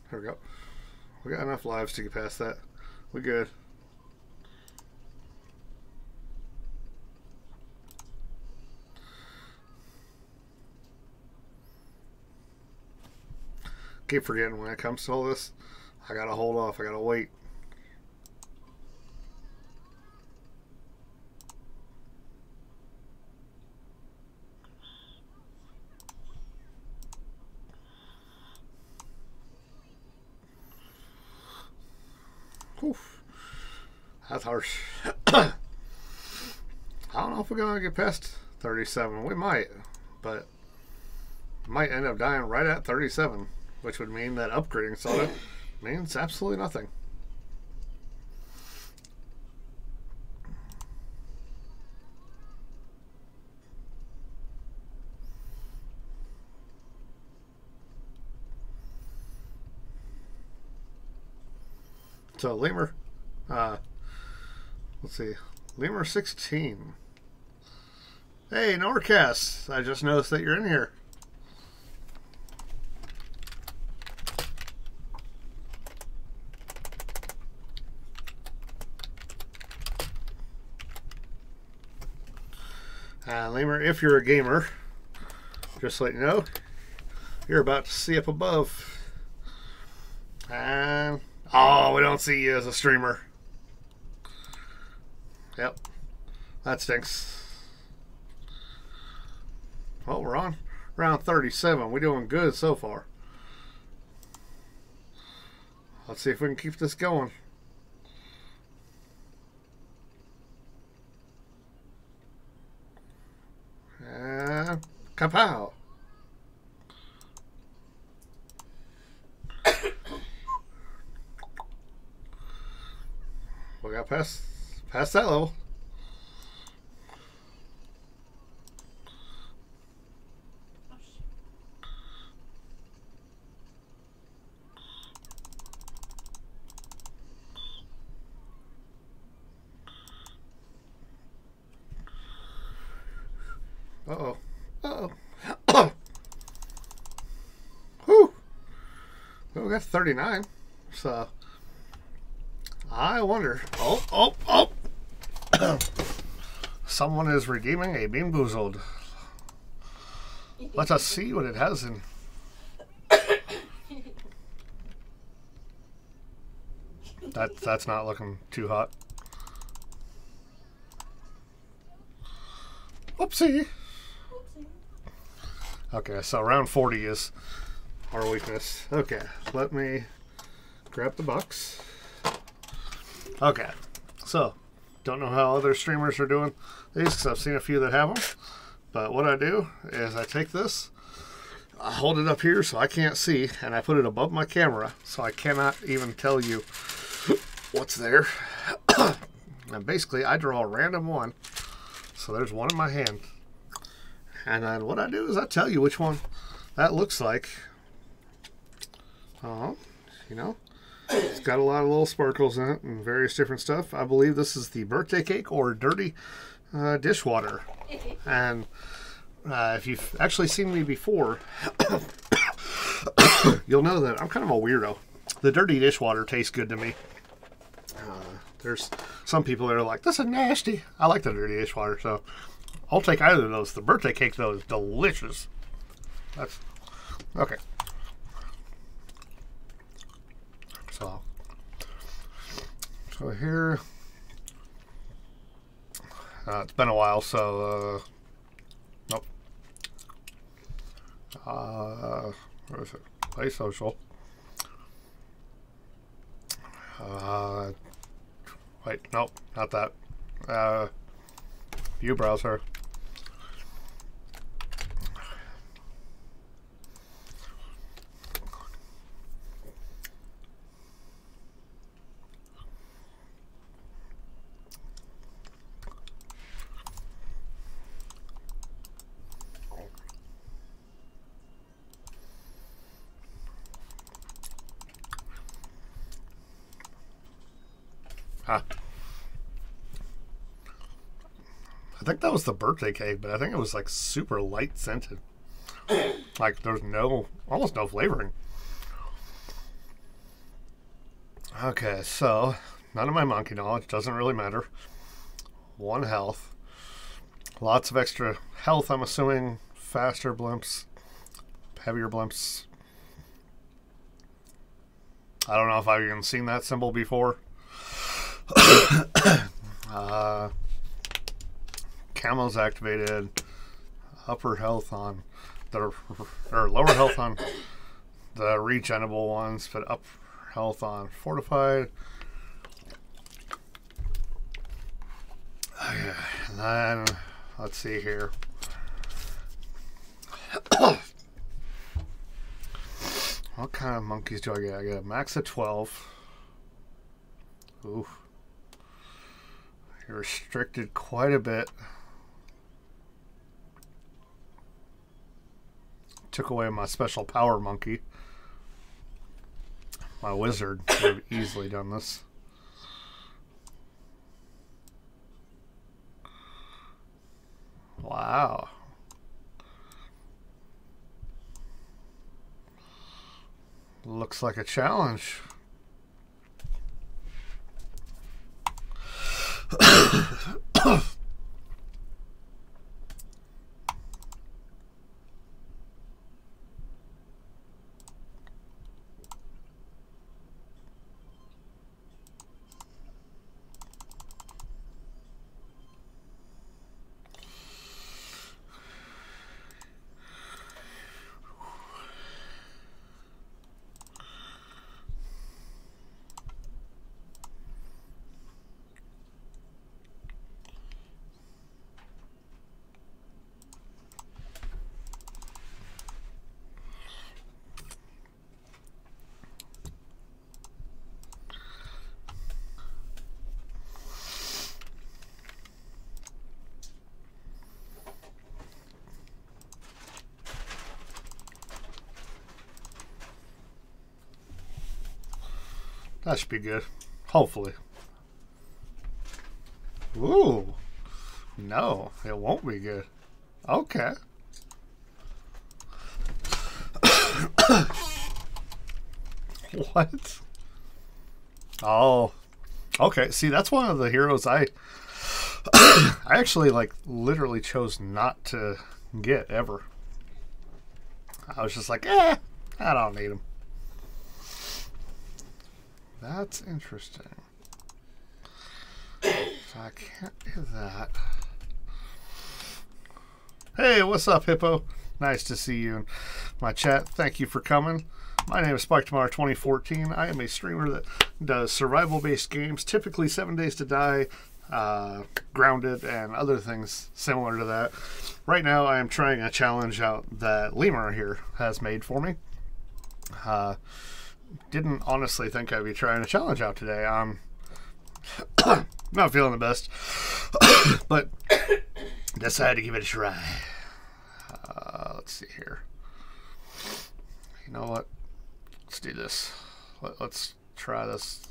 There we go. We got enough lives to get past that. We good. Keep forgetting when it comes to all this, I gotta hold off. I gotta wait. Oof. That's harsh. I don't know if we're gonna get past 37. We might, but might end up dying right at 37, which would mean that upgrading Sada means absolutely nothing. So Lemur, let's see, Lemur 16. Hey, Norcast, I just noticed that you're in here. Lemur, if you're a gamer, just to let you know, you're about to see up above. And oh, we don't see you as a streamer. Yep. That stinks. Well, we're on Round 37. We're doing good so far. Let's see if we can keep this going. Kapow! We got past that level. Uh-oh. Uh-oh. Whew. Well, we got 39. So, I wonder. Oh. Someone is redeeming a Bean Boozled. Let us see what it has in. That's not looking too hot. Whoopsie. Okay, so round 40 is our weakness. Okay, let me grab the box. Okay, so don't know how other streamers are doing these because I've seen a few that have them. But what I do is I take this, I hold it up here so I can't see, and I put it above my camera so I cannot even tell you what's there. And basically I draw a random one. So there's one in my hand. And then what I do is I tell you which one that looks like. You know, it's got a lot of little sparkles in it and various different stuff. I believe this is the birthday cake or dirty dishwater. And if you've actually seen me before, you'll know that I'm kind of a weirdo. The dirty dishwater tastes good to me. There's some people that are like, this is nasty. I like the dirty dishwater, so I'll take either of those. The birthday cake, though, is delicious. That's okay. So here, it's been a while, so nope. Where is it? Play social. Wait, nope, not that. View browser. I think that was the birthday cake, but I think it was like super light scented. Like there's almost no flavoring. Okay, so none of my monkey knowledge, doesn't really matter. 1 health. Lots of extra health, I'm assuming. Faster blimps, heavier blimps. I don't know if I've even seen that symbol before. Camo's activated. Upper health on the, or lower health on the regenerable ones, but up health on fortified. Okay, and then let's see here. What kind of monkeys do I get? I get a max of 12. Ooh. You're restricted quite a bit. Took away my special power monkey. My wizard would have easily done this. Wow. Looks like a challenge. That should be good. Hopefully. Ooh. No, it won't be good. Okay. What? Oh. Okay, see, that's one of the heroes I actually, like, literally chose not to get ever. I was just like, I don't need him. That's interesting. So I can't do that. Hey, what's up, Hippo? Nice to see you in my chat. Thank you for coming. My name is Spike Tomorrow 2014. I am a streamer that does survival-based games, typically 7 Days to Die, Grounded, and other things similar to that. Right now, I am trying a challenge out that Lemur here has made for me. Didn't honestly think I'd be trying a challenge out today. I'm not feeling the best, but decided to give it a try. Let's see here. You know what? Let's do this. Let's try this.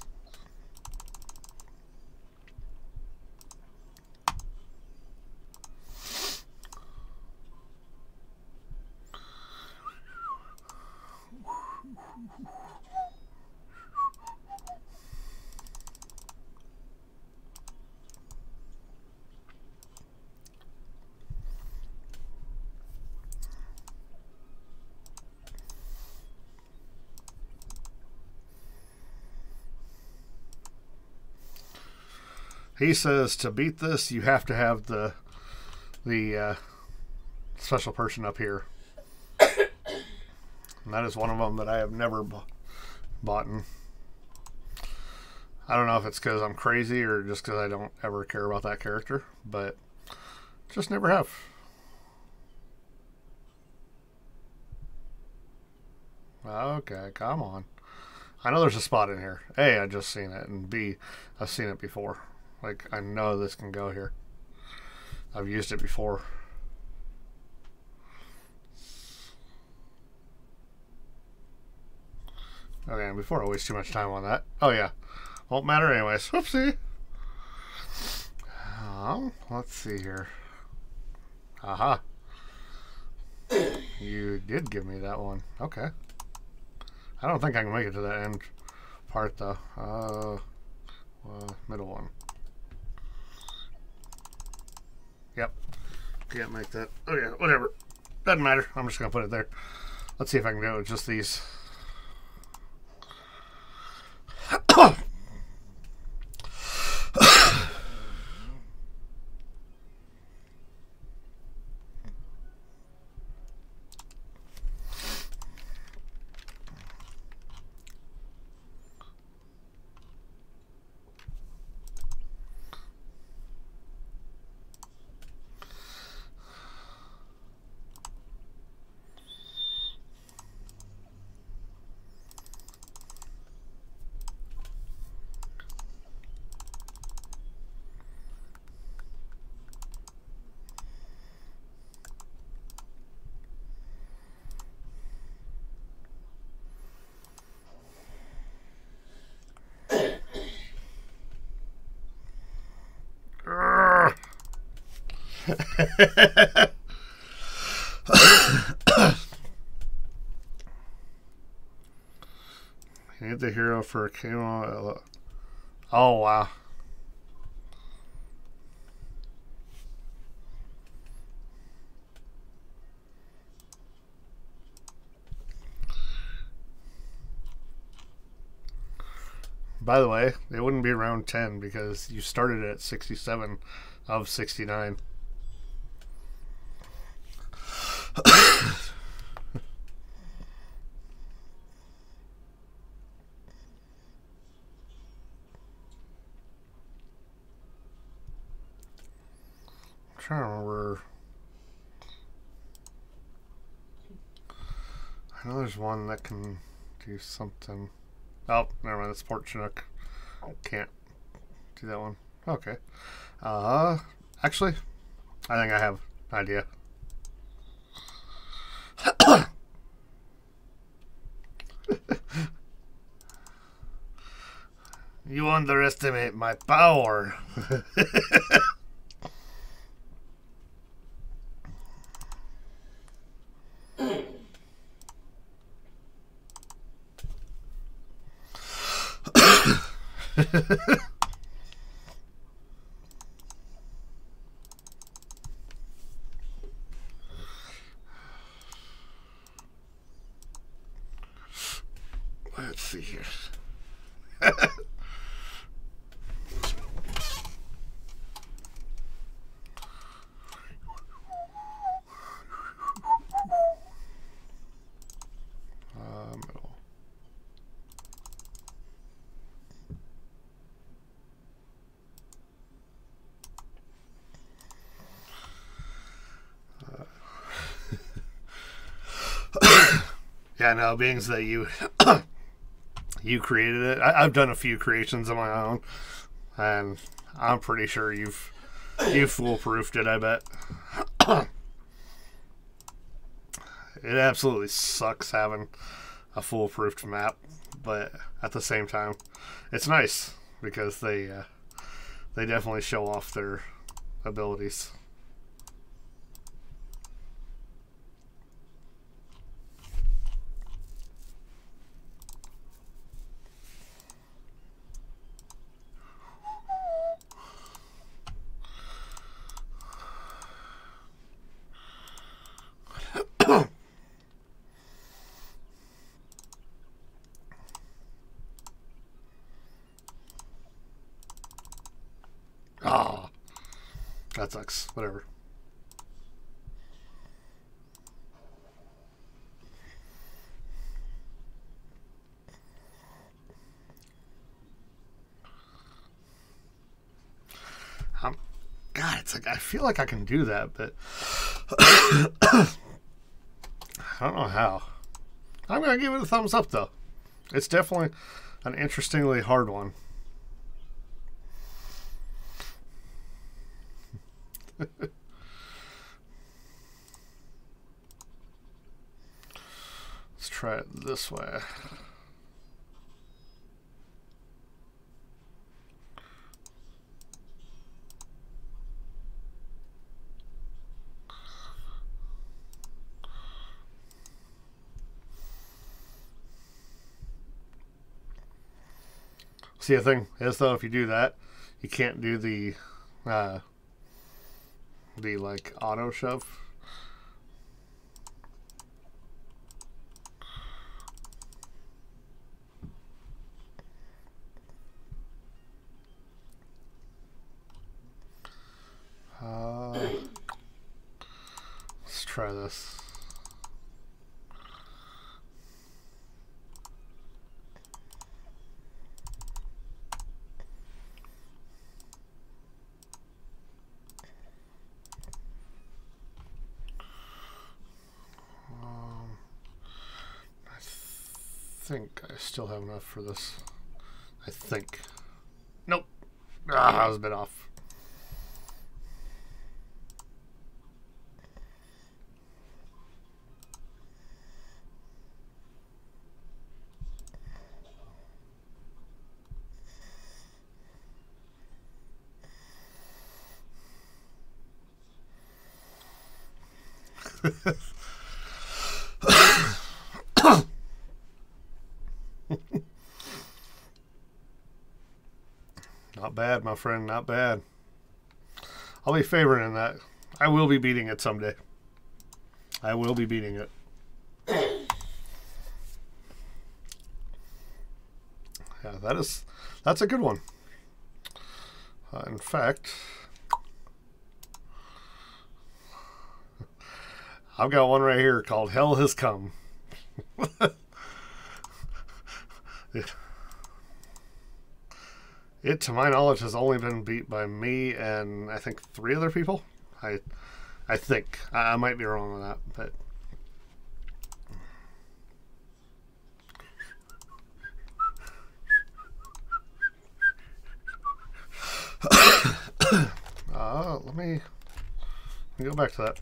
He says to beat this, you have to have the special person up here. And that is one of them that I have never bought. I don't know if it's because I'm crazy or just because I don't ever care about that character, but just never have. Okay, come on. I know there's a spot in here. A, I just seen it, and B, I've seen it before. Like, I know this can go here. I've used it before. Okay, and before I waste too much time on that. Oh, yeah. Won't matter anyways. Whoopsie. Let's see here. Aha. You did give me that one. Okay. I don't think I can make it to the end part, though. Middle one. Yep. Can't make that. Oh, yeah, whatever. Doesn't matter. I'm just going to put it there. Let's see if I can do it with just these. You need the hero for a chemo. Oh, wow. By the way, it wouldn't be round 10 because you started at 67 of 69. I'm trying to remember. I know there's one that can do something. Oh, never mind. That's Port Chinook. Can't do that one. Okay. Actually, I think I have an idea. You underestimate my power. Let's see here. Middle. Yeah, no, being that you you created it. I've done a few creations of my own, and I'm pretty sure you foolproofed it, I bet. It absolutely sucks having a foolproof map, but at the same time, it's nice because they definitely show off their abilities. Ah, that sucks. Whatever. God, it's like I feel like I can do that, but I don't know how. I'm gonna give it a thumbs up though. It's definitely an interestingly hard one. Let's try it this way. See, the thing is though, if you do that, you can't do the like auto shove. Let's try this. I think I still have enough for this. I think. Nope. I was a bit off. Not bad, my friend, not bad. I'll be favoring in that. I will be beating it someday. I will be beating it. Yeah, that's a good one. In fact, I've got one right here called Hell Has Come. It, to my knowledge, has only been beat by me and I think 3 other people. I think. I might be wrong on that, but... let me go back to that.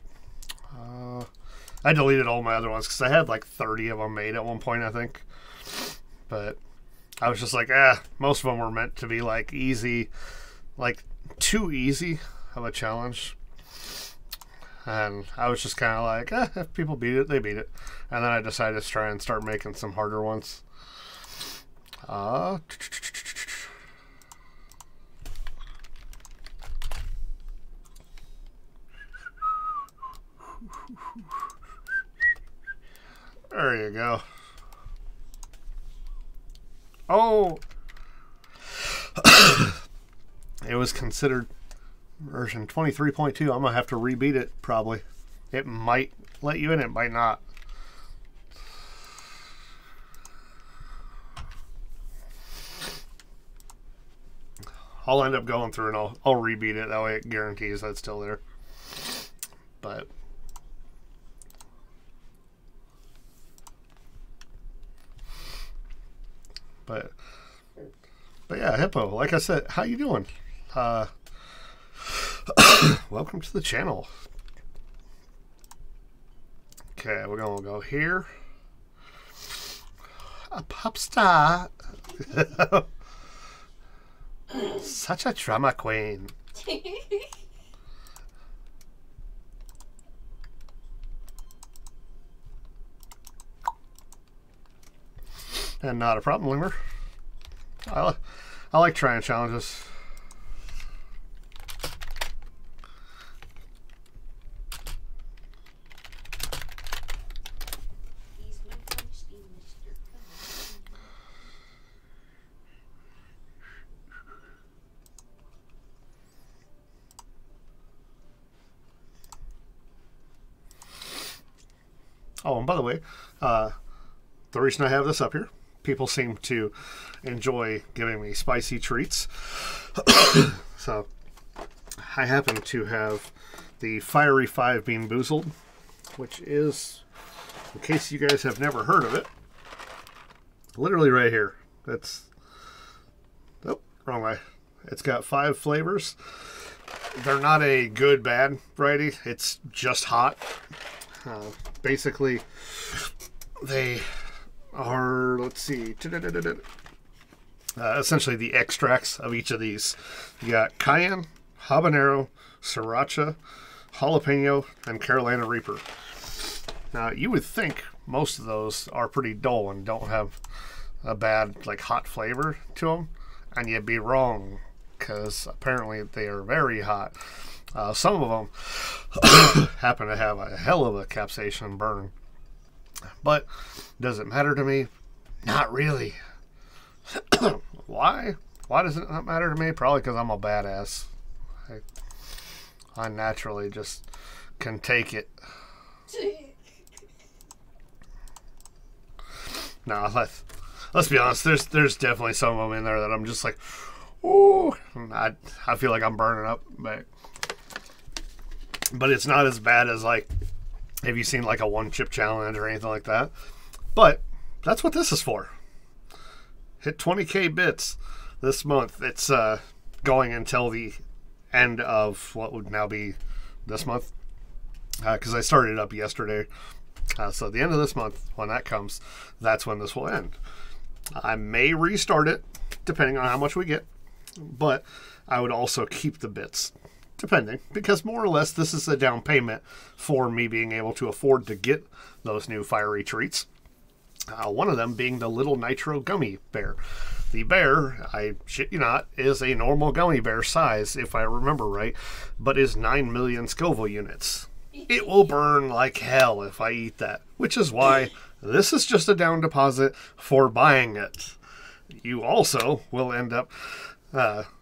I deleted all my other ones because I had like 30 of them made at one point, I think. But I was just like, most of them were meant to be like easy, like too easy of a challenge. And I was just kind of like, if people beat it, they beat it. And then I decided to try and start making some harder ones. There you go. Oh! It was considered version 23.2. I'm going to have to rebeat it, probably. It might let you in, it might not. I'll end up going through and I'll rebeat it. That way it guarantees that's still there. But yeah, Hippo, like I said, how you doing? Welcome to the channel. Okay, we're gonna go here. A pop star. Such a drama queen. And not a problem, Lemur. I like trying challenges. Oh, and by the way, the reason I have this up here, people seem to enjoy giving me spicy treats. So I happen to have the Fiery 5 Bean Boozled, which is, in case you guys have never heard of it, literally right here. That's, oh, wrong way. It's got 5 flavors. They're not a good, bad variety. It's just hot. Basically, they are, let's see, essentially the extracts of each of these. You got cayenne, habanero, sriracha, jalapeno, and Carolina Reaper. Now, you would think most of those are pretty dull and don't have a bad, like, hot flavor to them, and you'd be wrong, because apparently they are very hot. Some of them happen to have a hell of a capsaicin burn. But does it matter to me? Not really. Why? Why does it not matter to me? Probably because I'm a badass. I naturally just can take it. No, let's be honest. There's definitely some of them in there that I'm just like, ooh, I feel like I'm burning up, but it's not as bad as, like, have you seen like a one chip challenge or anything like that? But that's what this is for. Hit 20k bits this month. It's going until the end of what would now be this month, because I started it up yesterday. So at the end of this month, when that comes, that's when this will end. I may restart it depending on how much we get, but I would also keep the bits, depending, because more or less this is a down payment for me being able to afford to get those new fiery treats. One of them being the Little Nitro Gummy Bear. The bear, I shit you not, is a normal gummy bear size, if I remember right, but is 9 million Scoville units. It will burn like hell if I eat that, which is why this is just a down deposit for buying it. You also will end up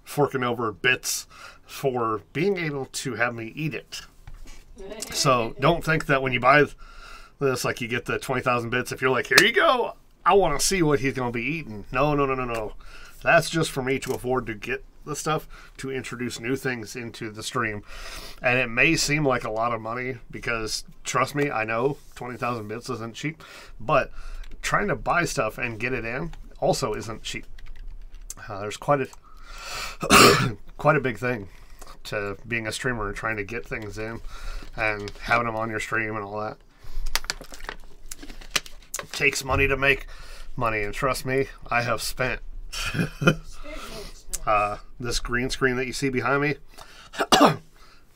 forking over bits for being able to have me eat it. So don't think that when you buy this, like, you get the 20,000 bits, if you're like, here you go, I want to see what he's going to be eating. No. That's just for me to afford to get the stuff to introduce new things into the stream. And it may seem like a lot of money because, trust me, I know 20,000 bits isn't cheap, but trying to buy stuff and get it in also isn't cheap. There's quite a big thing to being a streamer and trying to get things in and having them on your stream and all that. It takes money to make money, and trust me, I have spent this green screen that you see behind me.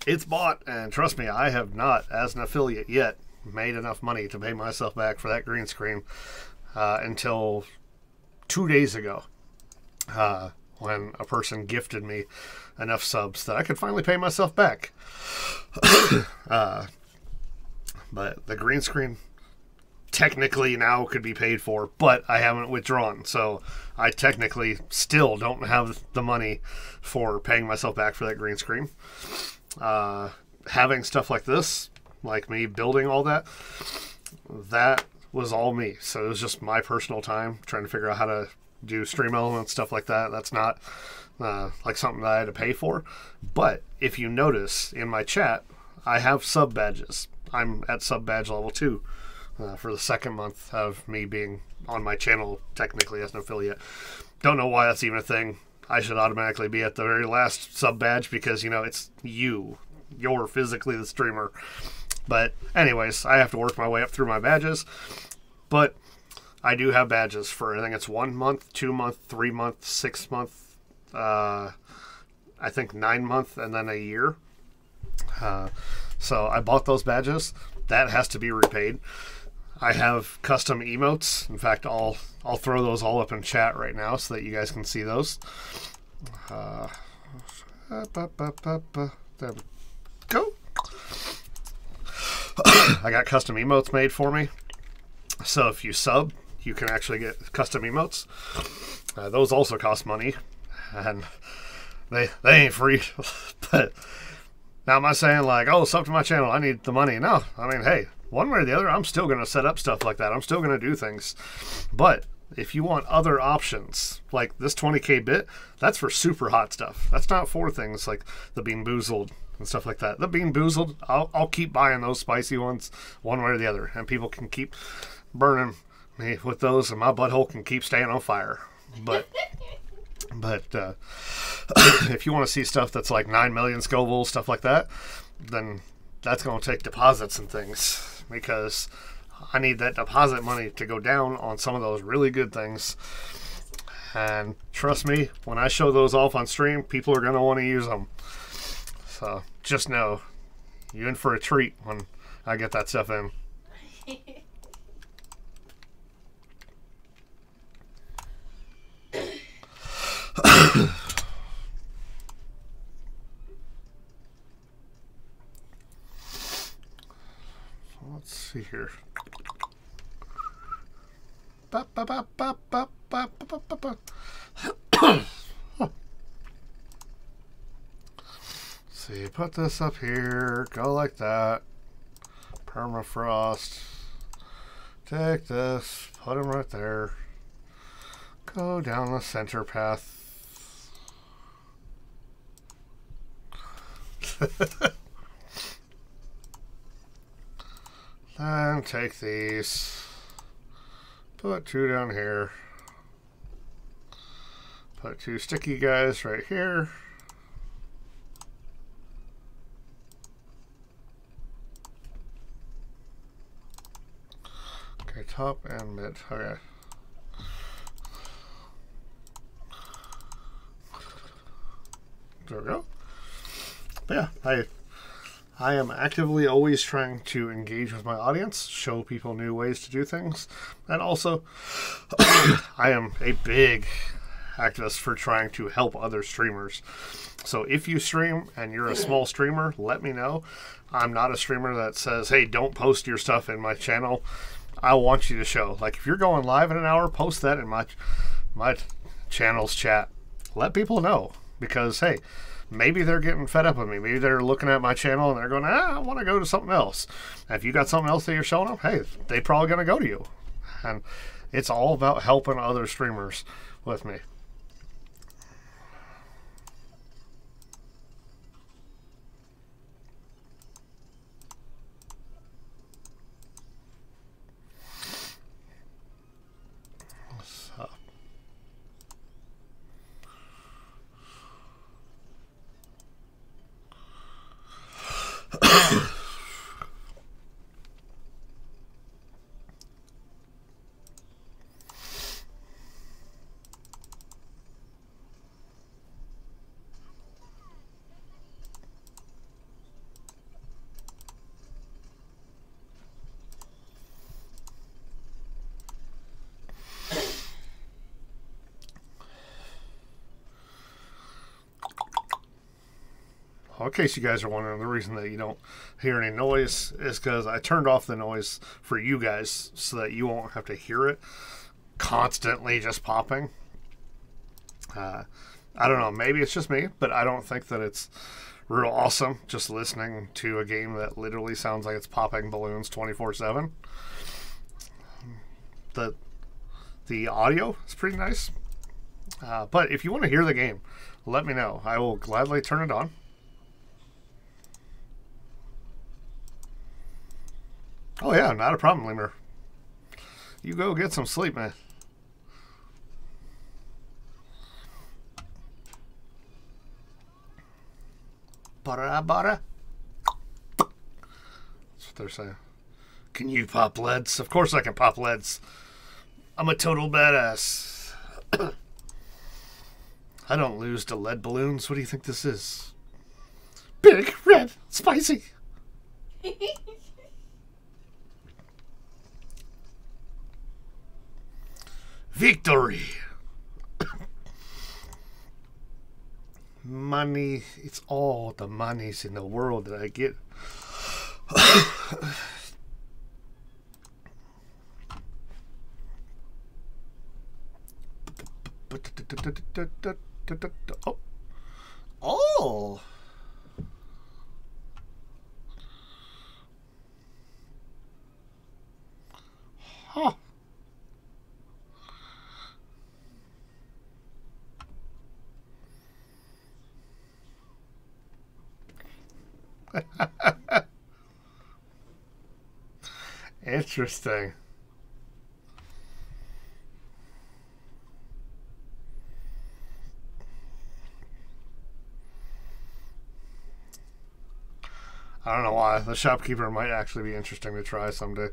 It's bought, and trust me, I have not, as an affiliate yet, made enough money to pay myself back for that green screen until 2 days ago, when a person gifted me enough subs that I could finally pay myself back. But the green screen technically now could be paid for, but I haven't withdrawn, so I technically still don't have the money for paying myself back for that green screen. Having stuff like this, like me building all that, that was all me. So it was just my personal time trying to figure out how to do Stream Elements, stuff like that. That's not like something that I had to pay for. But if you notice in my chat, I have sub badges. I'm at sub badge level 2 for the second month of me being on my channel technically as an affiliate. Don't know why that's even a thing. I should automatically be at the very last sub badge because, you know, it's you. You're physically the streamer. But anyways, I have to work my way up through my badges. But I do have badges for, I think it's 1 month, 2 month, 3 month, 6 month, I think 9 month, and then a year. So I bought those badges. That has to be repaid. I have custom emotes. In fact, I'll throw those all up in chat right now so that you guys can see those. There we go. I got custom emotes made for me. So if you sub, you can actually get custom emotes. Those also cost money, and they ain't free. But now am I saying like, oh, sub to my channel, I need the money? No, I mean, hey, one way or the other, I'm still going to set up stuff like that. I'm still going to do things. But if you want other options, like this 20k bit, that's for super hot stuff. That's not for things like the Bean Boozled and stuff like that. The Bean Boozled, I'll keep buying those spicy ones one way or the other, and people can keep burning me with those, and my butthole can keep staying on fire. But if you want to see stuff that's like 9 million Scoville, stuff like that, then that's going to take deposits and things, because I need that deposit money to go down on some of those really good things. And trust me, when I show those off on stream, people are going to want to use them. So just know, you're in for a treat when I get that stuff in. Let's see here. See, put this up here, go like that. Permafrost. Take this, put him right there. Go down the center path. Then take these, put 2 down here, put 2 sticky guys right here. Okay, top and mid. Okay. There we go. But yeah, I am actively always trying to engage with my audience, show people new ways to do things, and also I am a big activist for trying to help other streamers. So if you stream and you're a small streamer, let me know. I'm not a streamer that says, hey, don't post your stuff in my channel. I want you to show. Like, if you're going live in an hour, post that in my channel's chat. Let people know, because hey, maybe they're getting fed up with me. Maybe they're looking at my channel and they're going, I want to go to something else. And if you got something else that you're showing them, hey, they probably going to go to you. And it's all about helping other streamers with me. in case you guys are wondering, the reason that you don't hear any noise is because I turned off the noise for you guys so that you won't have to hear it constantly just popping. I don't know, maybe it's just me, but I don't think that it's real awesome just listening to a game that literally sounds like it's popping balloons 24/7. The audio is pretty nice. But if you want to hear the game, let me know. I will gladly turn it on. Oh yeah, not a problem, Lemur. You go get some sleep, man. Butter, butter. That's what they're saying. Can you pop leads? Of course I can pop leads. I'm a total badass. I don't lose to lead balloons. What do you think this is? Big, red, spicy. Victory. Money. It's all the monies in the world that I get. Oh. Huh. Interesting. I don't know why. The shopkeeper might actually be interesting to try someday.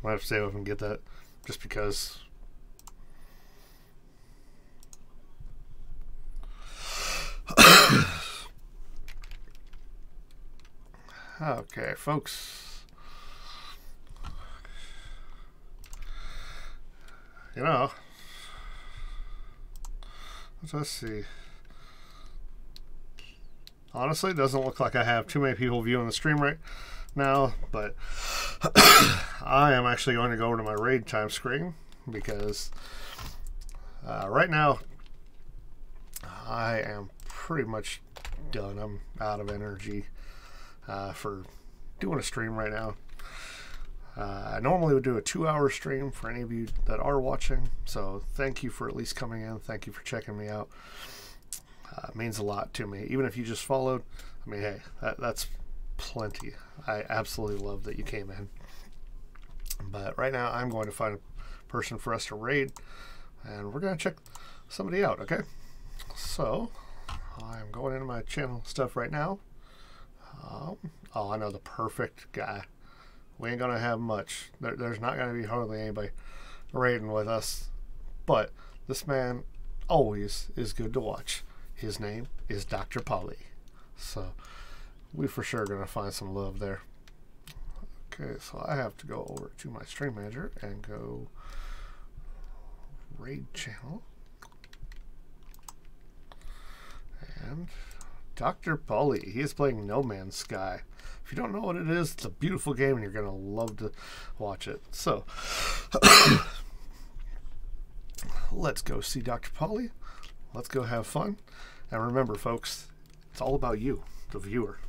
Might have to see if I can get that just because. Okay, folks. You know, let's see. Honestly, it doesn't look like I have too many people viewing the stream right now, but I am actually going to go over to my raid time screen because right now I am pretty much done. I'm out of energy for doing a stream right now. I normally would do a 2-hour stream for any of you that are watching, so thank you for at least coming in. Thank you for checking me out. It means a lot to me. Even if you just followed, I mean, hey, that's plenty. I absolutely love that you came in. But right now, I'm going to find a person for us to raid, and we're going to check somebody out, okay? So, I'm going into my channel stuff right now. Oh, I know the perfect guy. We ain't going to have much. There's not going to be hardly anybody raiding with us, but this man always is good to watch. His name is Dr. Polly. So we for sure going to find some love there. Okay, so I have to go over to my stream manager and go raid channel. And Dr. Polly, he is playing No Man's Sky. If you don't know what it is, it's a beautiful game and you're going to love to watch it. So let's go see Dr. Polly. Let's go have fun. And remember, folks, it's all about you, the viewer.